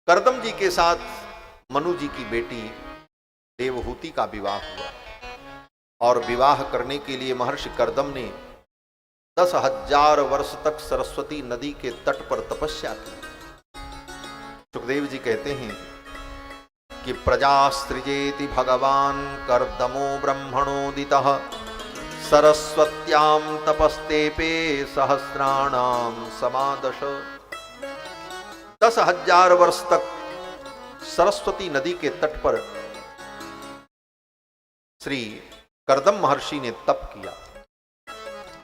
कर्दम जी के साथ मनु जी की बेटी देवहूति का विवाह हुआ और विवाह करने के लिए महर्षि कर्दम ने 10,000 वर्ष तक सरस्वती नदी के तट पर तपस्या की। सुखदेव जी कहते हैं कि प्रजास्त्रिजेति भगवान कर्दमो ब्रह्मणोदितः सरस्वत्यां तपस्तेपे सहस्राणाम समादश। 10,000 वर्ष तक सरस्वती नदी के तट पर श्री कर्दम महर्षि ने तप किया।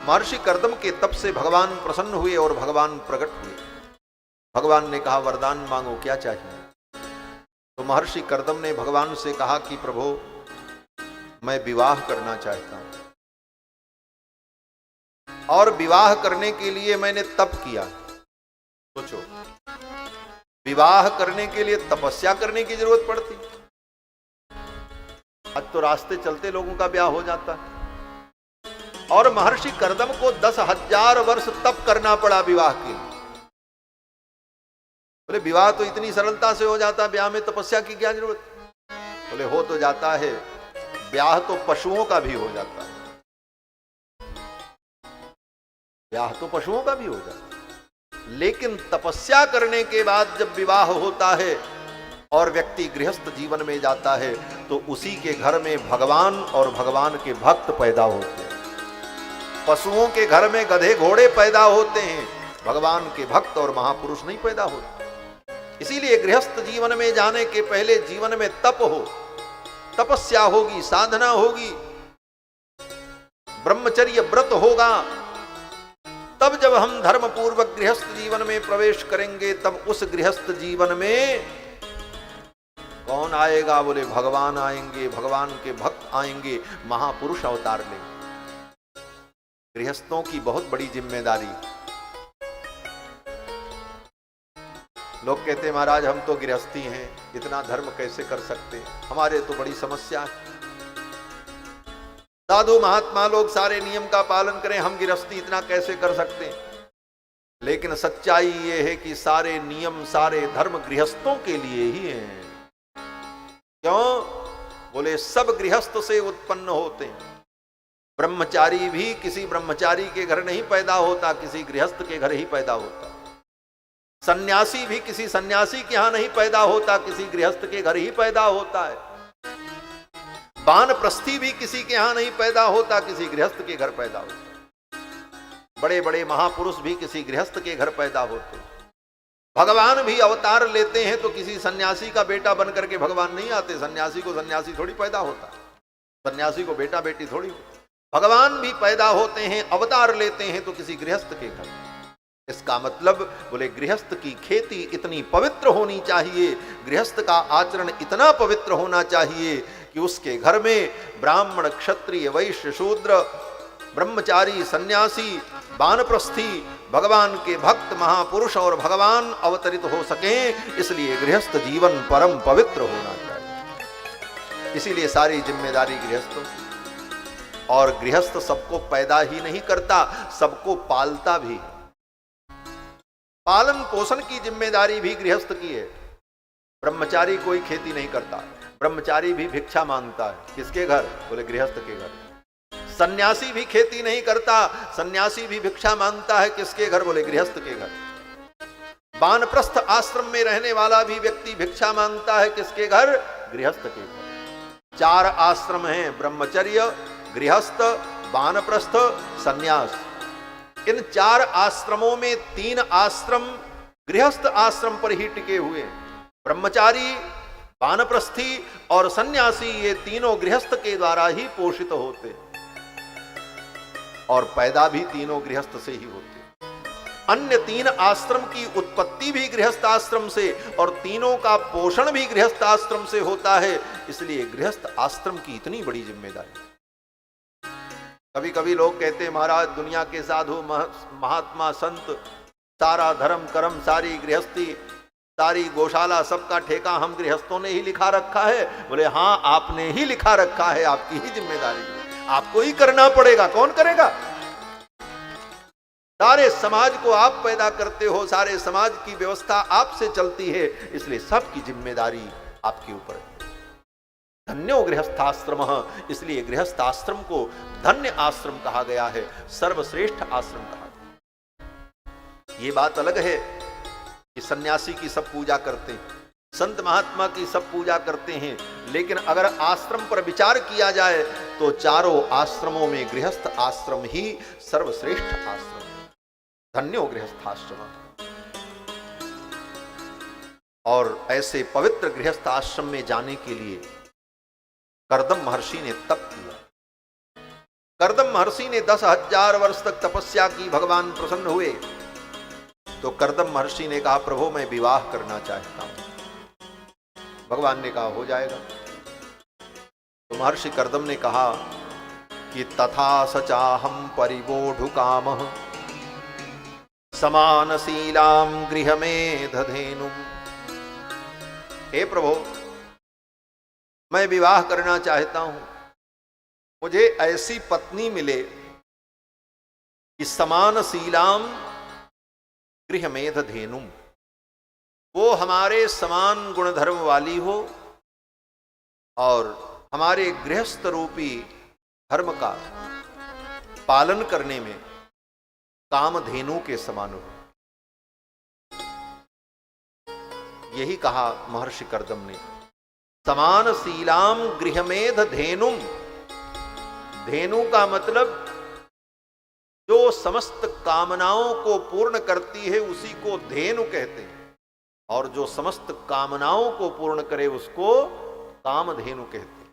महर्षि कर्दम के तप से भगवान प्रसन्न हुए और भगवान प्रकट हुए। भगवान ने कहा वरदान मांगो, क्या चाहिए? तो महर्षि कर्दम ने भगवान से कहा कि प्रभु मैं विवाह करना चाहता हूं और विवाह करने के लिए मैंने तप किया। सोचो, विवाह करने के लिए तपस्या करने की जरूरत पड़ती। आज तो रास्ते चलते लोगों का ब्याह हो जाता है और महर्षि कर्दम को 10,000 वर्ष तप करना पड़ा विवाह के लिए। बोले विवाह तो इतनी सरलता से हो जाता, ब्याह में तपस्या की क्या जरूरत? बोले हो तो जाता है, ब्याह तो पशुओं का भी हो जाता है, ब्याह तो पशुओं का भी हो जाता है, लेकिन तपस्या करने के बाद जब विवाह होता है और व्यक्ति गृहस्थ जीवन में जाता है तो उसी के घर में भगवान और भगवान के भक्त पैदा होते हैं। पशुओं के घर में गधे घोड़े पैदा होते हैं, भगवान के भक्त और महापुरुष नहीं पैदा होते। इसीलिए गृहस्थ जीवन में जाने के पहले जीवन में तप हो, तपस्या होगी, साधना होगी, ब्रह्मचर्य व्रत होगा। तब जब हम धर्म पूर्वक गृहस्थ जीवन में प्रवेश करेंगे तब उस गृहस्थ जीवन में कौन आएगा? बोले भगवान आएंगे, भगवान के भक्त आएंगे, महापुरुष अवतार लेंगे। गृहस्थों की बहुत बड़ी जिम्मेदारी। लोग कहते हैं महाराज हम तो गृहस्थी हैं, इतना धर्म कैसे कर सकते हैं, हमारे तो बड़ी समस्या है। साधु महात्मा लोग सारे नियम का पालन करें, हम गृहस्थी इतना कैसे कर सकते हैं? लेकिन सच्चाई ये है कि सारे नियम, सारे धर्म गृहस्थों के लिए ही हैं। क्यों? बोले सब गृहस्थ से उत्पन्न होते हैं। ब्रह्मचारी भी किसी ब्रह्मचारी के घर नहीं पैदा होता, किसी गृहस्थ के घर ही पैदा होता। सन्यासी भी किसी सन्यासी के यहां नहीं पैदा होता, किसी गृहस्थ के घर ही पैदा होता है। वानप्रस्थी भी किसी के यहां नहीं पैदा होता, किसी गृहस्थ के घर पैदा होता। बड़े बड़े महापुरुष भी किसी गृहस्थ के घर पैदा होते। भगवान भी अवतार लेते हैं तो किसी सन्यासी का बेटा बनकर के भगवान नहीं आते। सन्यासी को सन्यासी थोड़ी पैदा होता, सन्यासी को बेटा बेटी थोड़ी होता। भगवान भी पैदा होते हैं, अवतार लेते हैं तो किसी गृहस्थ के घर। इसका मतलब बोले गृहस्थ की खेती इतनी पवित्र होनी चाहिए, गृहस्थ का आचरण इतना पवित्र होना चाहिए कि उसके घर में ब्राह्मण, क्षत्रिय, वैश्य, शूद्र, ब्रह्मचारी, सन्यासी, वानप्रस्थी, भगवान के भक्त, महापुरुष और भगवान अवतरित हो सकें। इसलिए गृहस्थ जीवन परम पवित्र होना चाहिए। इसीलिए सारी जिम्मेदारी गृहस्थों की। और गृहस्थ सबको पैदा ही नहीं करता, सबको पालता भी है। पालन पोषण की जिम्मेदारी भी गृहस्थ की है। ब्रह्मचारी कोई खेती नहीं करता, ब्रह्मचारी भी भिक्षा मांगता है। किसके घर? बोले गृहस्थ के घर। सन्यासी भी खेती नहीं करता, सन्यासी भी भिक्षा मांगता है। किसके घर? बोले गृहस्थ के घर। वानप्रस्थ आश्रम में रहने वाला भी व्यक्ति भिक्षा मांगता है। किसके घर? गृहस्थ के घर। 4 आश्रम हैं, ब्रह्मचर्य, गृहस्थ, वानप्रस्थ, सन्यास। इन 4 आश्रमों में 3 आश्रम गृहस्थ आश्रम पर ही टिके हुए हैं। ब्रह्मचारी, वानप्रस्थी और सन्यासी, ये तीनों गृहस्थ के द्वारा ही पोषित होते हैं और पैदा भी तीनों गृहस्थ से ही होते हैं। अन्य 3 आश्रम की उत्पत्ति भी गृहस्थ आश्रम से और तीनों का पोषण भी गृहस्थ आश्रम से होता है। इसलिए गृहस्थ आश्रम की इतनी बड़ी जिम्मेदारी। कभी कभी लोग कहते हैं महाराज दुनिया के साधु महात्मा संत सारा धर्म कर्म, सारी गृहस्थी, सारी गौशाला, सबका ठेका हम गृहस्थों ने ही लिखा रखा है। बोले हाँ, आपने ही लिखा रखा है, आपकी ही जिम्मेदारी है, आपको ही करना पड़ेगा। कौन करेगा? सारे समाज को आप पैदा करते हो, सारे समाज की व्यवस्था आपसे चलती है, इसलिए सबकी जिम्मेदारी आपके ऊपर है। धन्यो गृहस्थाश्रम, इसलिए गृहस्थाश्रम को धन्य आश्रम कहा गया है, सर्वश्रेष्ठ आश्रम कहा गया। ये बात अलग है कि सन्यासी की सब पूजा करते हैं, संत महात्मा की सब पूजा करते हैं, लेकिन अगर आश्रम पर विचार किया जाए तो चारों आश्रमों में गृहस्थ आश्रम ही सर्वश्रेष्ठ आश्रम है। धन्यो गृहस्थाश्रम। और ऐसे पवित्र गृहस्थ आश्रम में जाने के लिए कर्दम महर्षि ने तप किया। कर्दम महर्षि ने 10,000 वर्ष तक तपस्या की, भगवान प्रसन्न हुए। तो कर्दम महर्षि ने कहा प्रभु मैं विवाह करना चाहता हूं। भगवान ने कहा हो जाएगा। तो महर्षि कर्दम ने कहा कि तथा सचाहम परिवोढु कामः समानशीलां गृहमेधधेनुम्। हे प्रभु मैं विवाह करना चाहता हूं, मुझे ऐसी पत्नी मिले कि समानशीलां गृहमेधधेनुम्, वो हमारे समान गुणधर्म वाली हो और हमारे गृहस्थ रूपी धर्म का पालन करने में कामधेनु के समान हो। यही कहा महर्षि कर्दम ने, समानशीलां गृहमेधधेनुम्। धेनु का मतलब जो समस्त कामनाओं को पूर्ण करती है उसी को धेनु कहते हैं, और जो समस्त कामनाओं को पूर्ण करे उसको कामधेनु कहते हैं।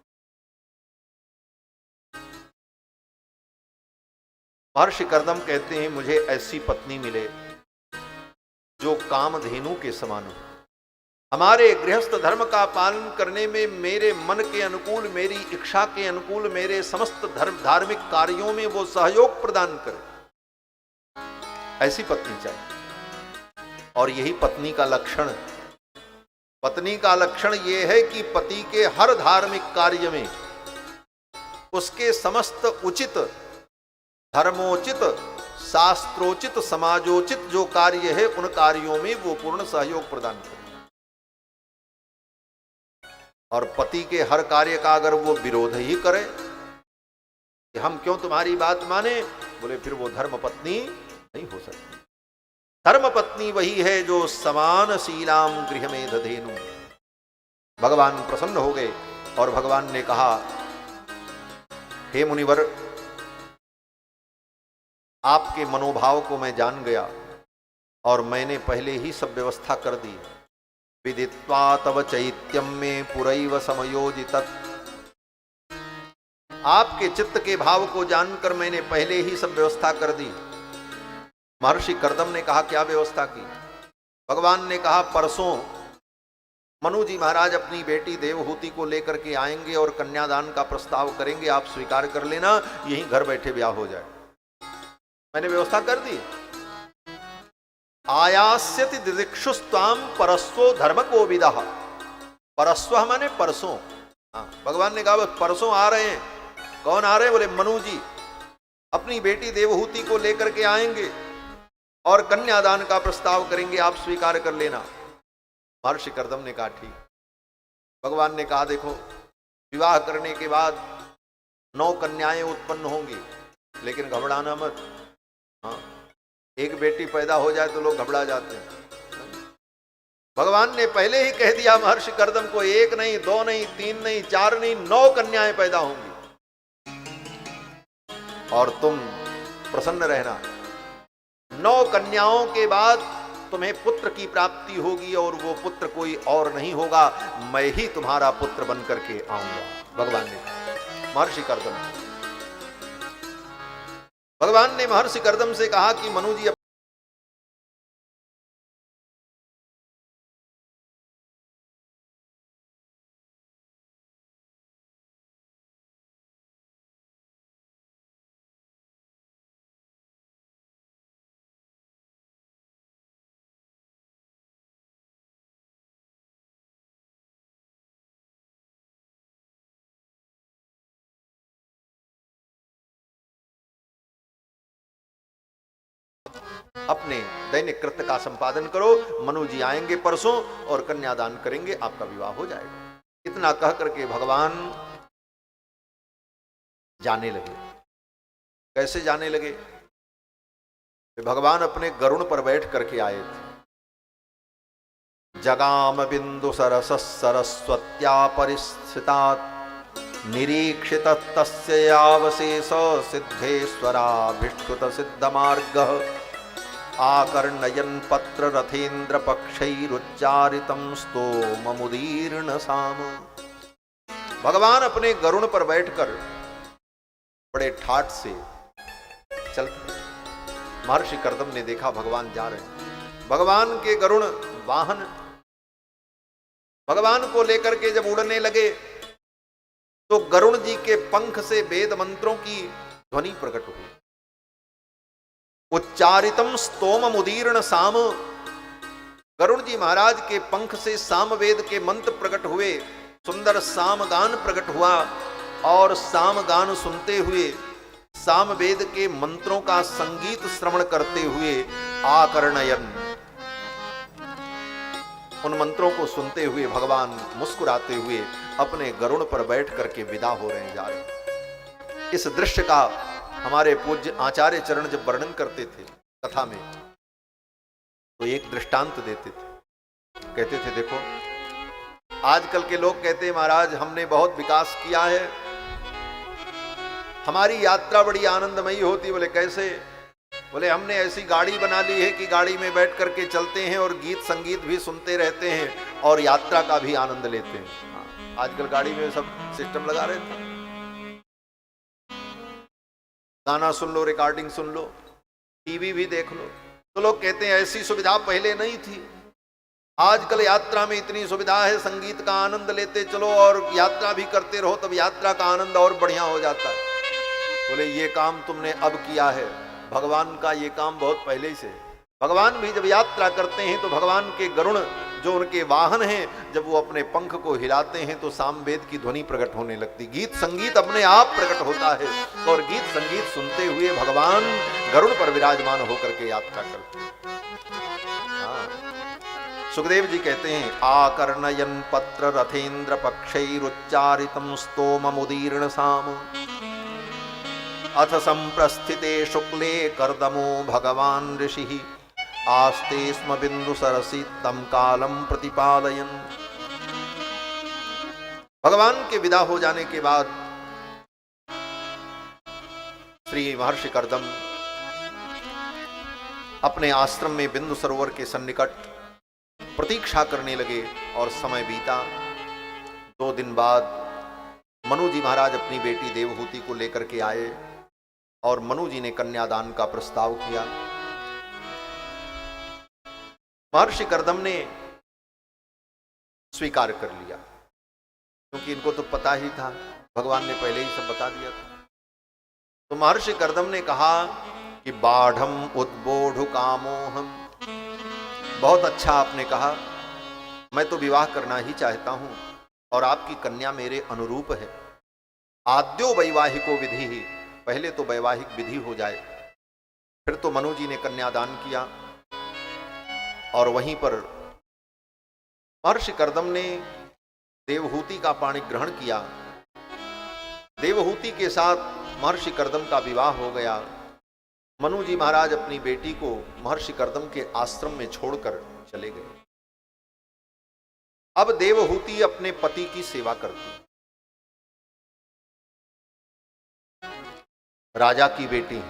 महर्षि कर्दम कहते हैं मुझे ऐसी पत्नी मिले जो कामधेनु के समान हो, हमारे गृहस्थ धर्म का पालन करने में मेरे मन के अनुकूल, मेरी इच्छा के अनुकूल, मेरे समस्त धार्मिक कार्यों में वो सहयोग प्रदान करे, ऐसी पत्नी चाहिए। और यही पत्नी का लक्षण है। पत्नी का लक्षण ये है कि पति के हर धार्मिक कार्य में उसके समस्त उचित, धर्मोचित, शास्त्रोचित समाजोचित जो कार्य है उन कार्यों में वो पूर्ण सहयोग प्रदान करे। और पति के हर कार्य का अगर वो विरोध ही करे कि हम क्यों तुम्हारी बात माने, बोले फिर वो धर्म पत्नी नहीं हो सकती। धर्म पत्नी वही है जो समान शीलाम गृह में दधेनु। भगवान प्रसन्न हो गए और भगवान ने कहा, हे मुनिवर, आपके मनोभाव को मैं जान गया और मैंने पहले ही सब व्यवस्था कर दी। विदित्वा तव चैत्यम में पुरैव समयोजित। आपके चित्त के भाव को जानकर मैंने पहले ही सब व्यवस्था कर दी। महर्षि कर्दम ने कहा, क्या व्यवस्था की? भगवान ने कहा, परसों मनु जी महाराज अपनी बेटी देवहूति को लेकर के आएंगे और कन्यादान का प्रस्ताव करेंगे, आप स्वीकार कर लेना, यहीं घर बैठे ब्याह हो जाए। मैंने व्यवस्था कर दी। आयास्यति दिदिक्षुस्त्वाम परस्वो धर्म को विदः। परस्व माने परसों। भगवान ने कहा परसों आ रहे हैं। कौन आ रहे हैं? बोले मनु जी अपनी बेटी देवहूति को लेकर के आएंगे और कन्यादान का प्रस्ताव करेंगे, आप स्वीकार कर लेना। महर्षि कर्दम ने कहा ठीक। भगवान ने कहा, देखो विवाह करने के बाद 9 कन्याएं उत्पन्न होंगी, लेकिन घबराना मत। हाँ, एक बेटी पैदा हो जाए तो लोग घबरा जाते हैं। भगवान ने पहले ही कह दिया महर्षि कर्दम को, 1 नहीं, 2 नहीं, 3 नहीं, 4 नहीं, 9 कन्याएं पैदा होंगी और तुम प्रसन्न रहना। 9 कन्याओं के बाद तुम्हें पुत्र की प्राप्ति होगी और वो पुत्र कोई और नहीं होगा, मैं ही तुम्हारा पुत्र बन करके आऊंगा। भगवान ने कहा महर्षि कर्दम। भगवान ने महर्षि कर्दम से कहा कि मनु जी अपने दैनिक कृत्य का संपादन करो, मनु जी आएंगे परसों और कन्यादान करेंगे, आपका विवाह हो जाएगा। इतना कह करके भगवान जाने लगे। कैसे जाने लगे? भगवान अपने गरुण पर बैठ करके आए थे। जगाम बिंदु सरस सरस्वत्या परिस्थितात् निरीक्षित तस्यावशेष सिद्धेश्वराभिष्टुत सिद्ध मार्ग आकर्णयन पत्र रथेन्द्र पक्षैरुच्चारितम स्तोममुदीर्ण साम। भगवान अपने गरुण पर बैठकर बड़े ठाठ से चलते। महर्षि कर्दम ने देखा भगवान जा रहे हैं। भगवान के गरुण वाहन भगवान को लेकर के जब उड़ने लगे तो गरुण जी के पंख से वेद मंत्रों की ध्वनि प्रकट हुई। उच्चारितम स्तोम मुदीर्ण साम। गरुण जी महाराज के पंख से सामवेद के मंत्र प्रकट हुए, सुंदर सामगान प्रकट हुआ और सामगान सुनते हुए सामवेद के मंत्रों का संगीत श्रवण करते हुए आकर्णयन, उन मंत्रों को सुनते हुए भगवान मुस्कुराते हुए अपने गरुण पर बैठ करके विदा हो रहे हैं, जा रहे हैं। इस दृश्य का हमारे पूज्य आचार्य चरण जब वर्णन करते थे कथा में तो एक दृष्टांत देते थे। कहते थे देखो आजकल के लोग कहते हैं महाराज हमने बहुत विकास किया है, हमारी यात्रा बड़ी आनंदमयी होती। बोले कैसे? बोले हमने ऐसी गाड़ी बना ली है कि गाड़ी में बैठ करके चलते हैं और गीत संगीत भी सुनते रहते हैं और यात्रा का भी आनंद लेते हैं। आजकल गाड़ी में सब सिस्टम लगा रहे थे, गाना सुन लो, रिकॉर्डिंग सुन लो, टीवी भी देख लो। तो लोग कहते हैं ऐसी सुविधा पहले नहीं थी, आजकल यात्रा में इतनी सुविधा है, संगीत का आनंद लेते चलो और यात्रा भी करते रहो, तब यात्रा का आनंद और बढ़िया हो जाता है। बोले ये काम तुमने अब किया है, भगवान का ये काम बहुत पहले से। भगवान भी जब यात्रा करते हैं तो भगवान के गरुण जो उनके वाहन हैं, जब वो अपने पंख को हिलाते हैं तो सामवेद की ध्वनि प्रकट होने लगती। गीत संगीत अपने आप प्रकट होता है और गीत संगीत सुनते हुए भगवान गरुड़ पर विराजमान होकर के यात्रा करते। सुखदेव जी कहते हैं, आकर्णयन पत्र रथेन्द्र पक्षैरुच्चारितम स्तोममुदीर्ण साम अथ संप्रस्थिते शुक्ले कर्दमो भगवान ऋषि आस्ते स्म बिंदु सरसी तम कालम प्रतिपालयन। भगवान के विदा हो जाने के बाद श्री महर्षि कर्दम अपने आश्रम में बिंदु सरोवर के सन्निकट प्रतीक्षा करने लगे और समय बीता। 2 दिन बाद मनु जी महाराज अपनी बेटी देवहूति को लेकर के आए और मनु जी ने कन्यादान का प्रस्ताव किया। महर्षि कर्दम ने स्वीकार कर लिया, क्योंकि इनको तो पता ही था, भगवान ने पहले ही सब बता दिया था। तो महर्षि कर्दम ने कहा कि बाढ़म उद्बोधु कामोहम, बहुत अच्छा आपने कहा, मैं तो विवाह करना ही चाहता हूं और आपकी कन्या मेरे अनुरूप है। आद्यो वैवाहिको विधि ही, पहले तो वैवाहिक विधि हो जाए। फिर तो मनु जी ने कन्यादान किया और वहीं पर महर्षि कर्दम ने देवहूति का पाणी ग्रहण किया। देवहूति के साथ महर्षि कर्दम का विवाह हो गया। मनु जी महाराज अपनी बेटी को महर्षि कर्दम के आश्रम में छोड़कर चले गए। अब देवहूति अपने पति की सेवा करती। राजा की बेटी है,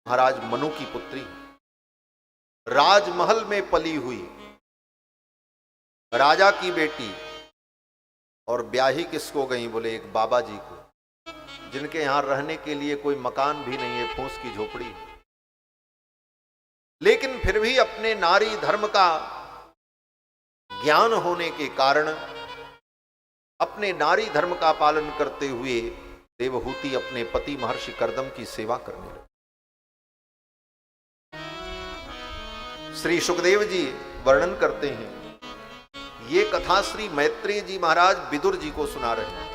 महाराज मनु की पुत्री, राजमहल में पली हुई राजा की बेटी, और ब्याही किसको गई? बोले एक बाबा जी को, जिनके यहां रहने के लिए कोई मकान भी नहीं है, फूस की झोपड़ी। लेकिन फिर भी अपने नारी धर्म का ज्ञान होने के कारण अपने नारी धर्म का पालन करते हुए देवहूति अपने पति महर्षि कर्दम की सेवा करने लगी। श्री सुखदेव जी वर्णन करते हैं, ये कथा श्री मैत्रेय जी महाराज विदुर जी को सुना रहे हैं।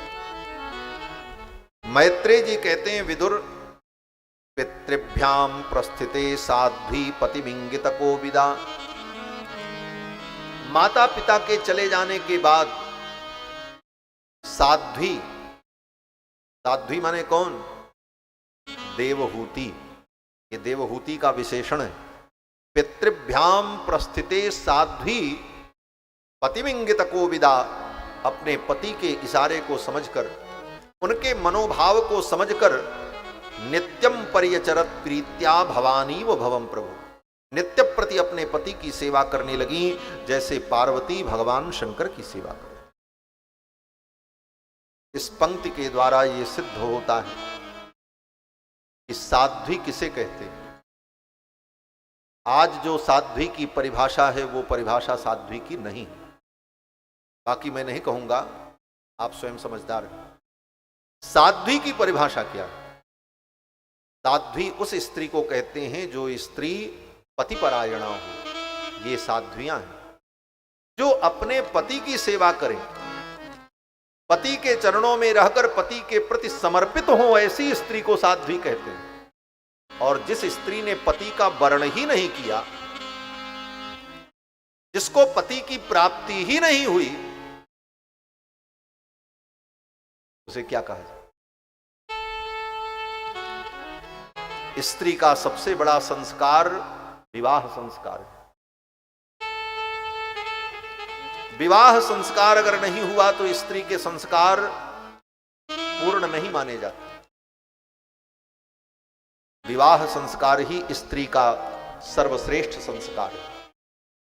मैत्रेय जी कहते हैं, विदुर पितृभ्याम प्रस्थिते साध्वी पतिमिंगित को विदा। माता पिता के चले जाने के बाद साध्वी, साध्वी माने कौन? देवहूति। ये देवहूति का विशेषण है। पितृभ्याम प्रस्थिते साध्वी पतिमिंगित को विदा, अपने पति के इशारे को समझकर, उनके मनोभाव को समझकर नित्यम पर्यचरत प्रीत्या भवानी व भवम प्रभु, नित्य प्रति अपने पति की सेवा करने लगी, जैसे पार्वती भगवान शंकर की सेवा कर। इस पंक्ति के द्वारा यह सिद्ध होता है कि साध्वी किसे कहते हैं। आज जो साध्वी की परिभाषा है वो परिभाषा साध्वी की नहीं है। बाकी मैं नहीं कहूंगा, आप स्वयं समझदार हैं। साध्वी की परिभाषा क्या है? साध्वी उस स्त्री को कहते हैं जो स्त्री पतिपरायणा हो। ये साध्वियां हैं जो अपने पति की सेवा करें, पति के चरणों में रहकर पति के प्रति समर्पित हो, ऐसी स्त्री को साध्वी कहते हैं। और जिस स्त्री ने पति का वर्ण ही नहीं किया, जिसको पति की प्राप्ति ही नहीं हुई, उसे क्या कहा जाए? स्त्री का सबसे बड़ा संस्कार विवाह संस्कार है। विवाह संस्कार अगर नहीं हुआ तो स्त्री के संस्कार पूर्ण नहीं माने जाते। विवाह संस्कार ही स्त्री का सर्वश्रेष्ठ संस्कार है।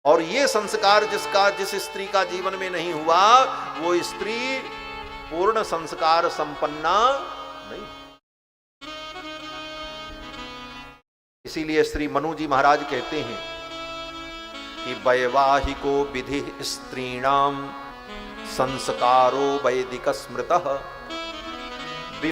और ये संस्कार जिस स्त्री का जीवन में नहीं हुआ, वो स्त्री पूर्ण संस्कार संपन्ना नहीं। इसीलिए श्री मनु जी महाराज कहते हैं कि वैवाहिको विधि स्त्रीणाम संस्कारो वैदिक स्मृतः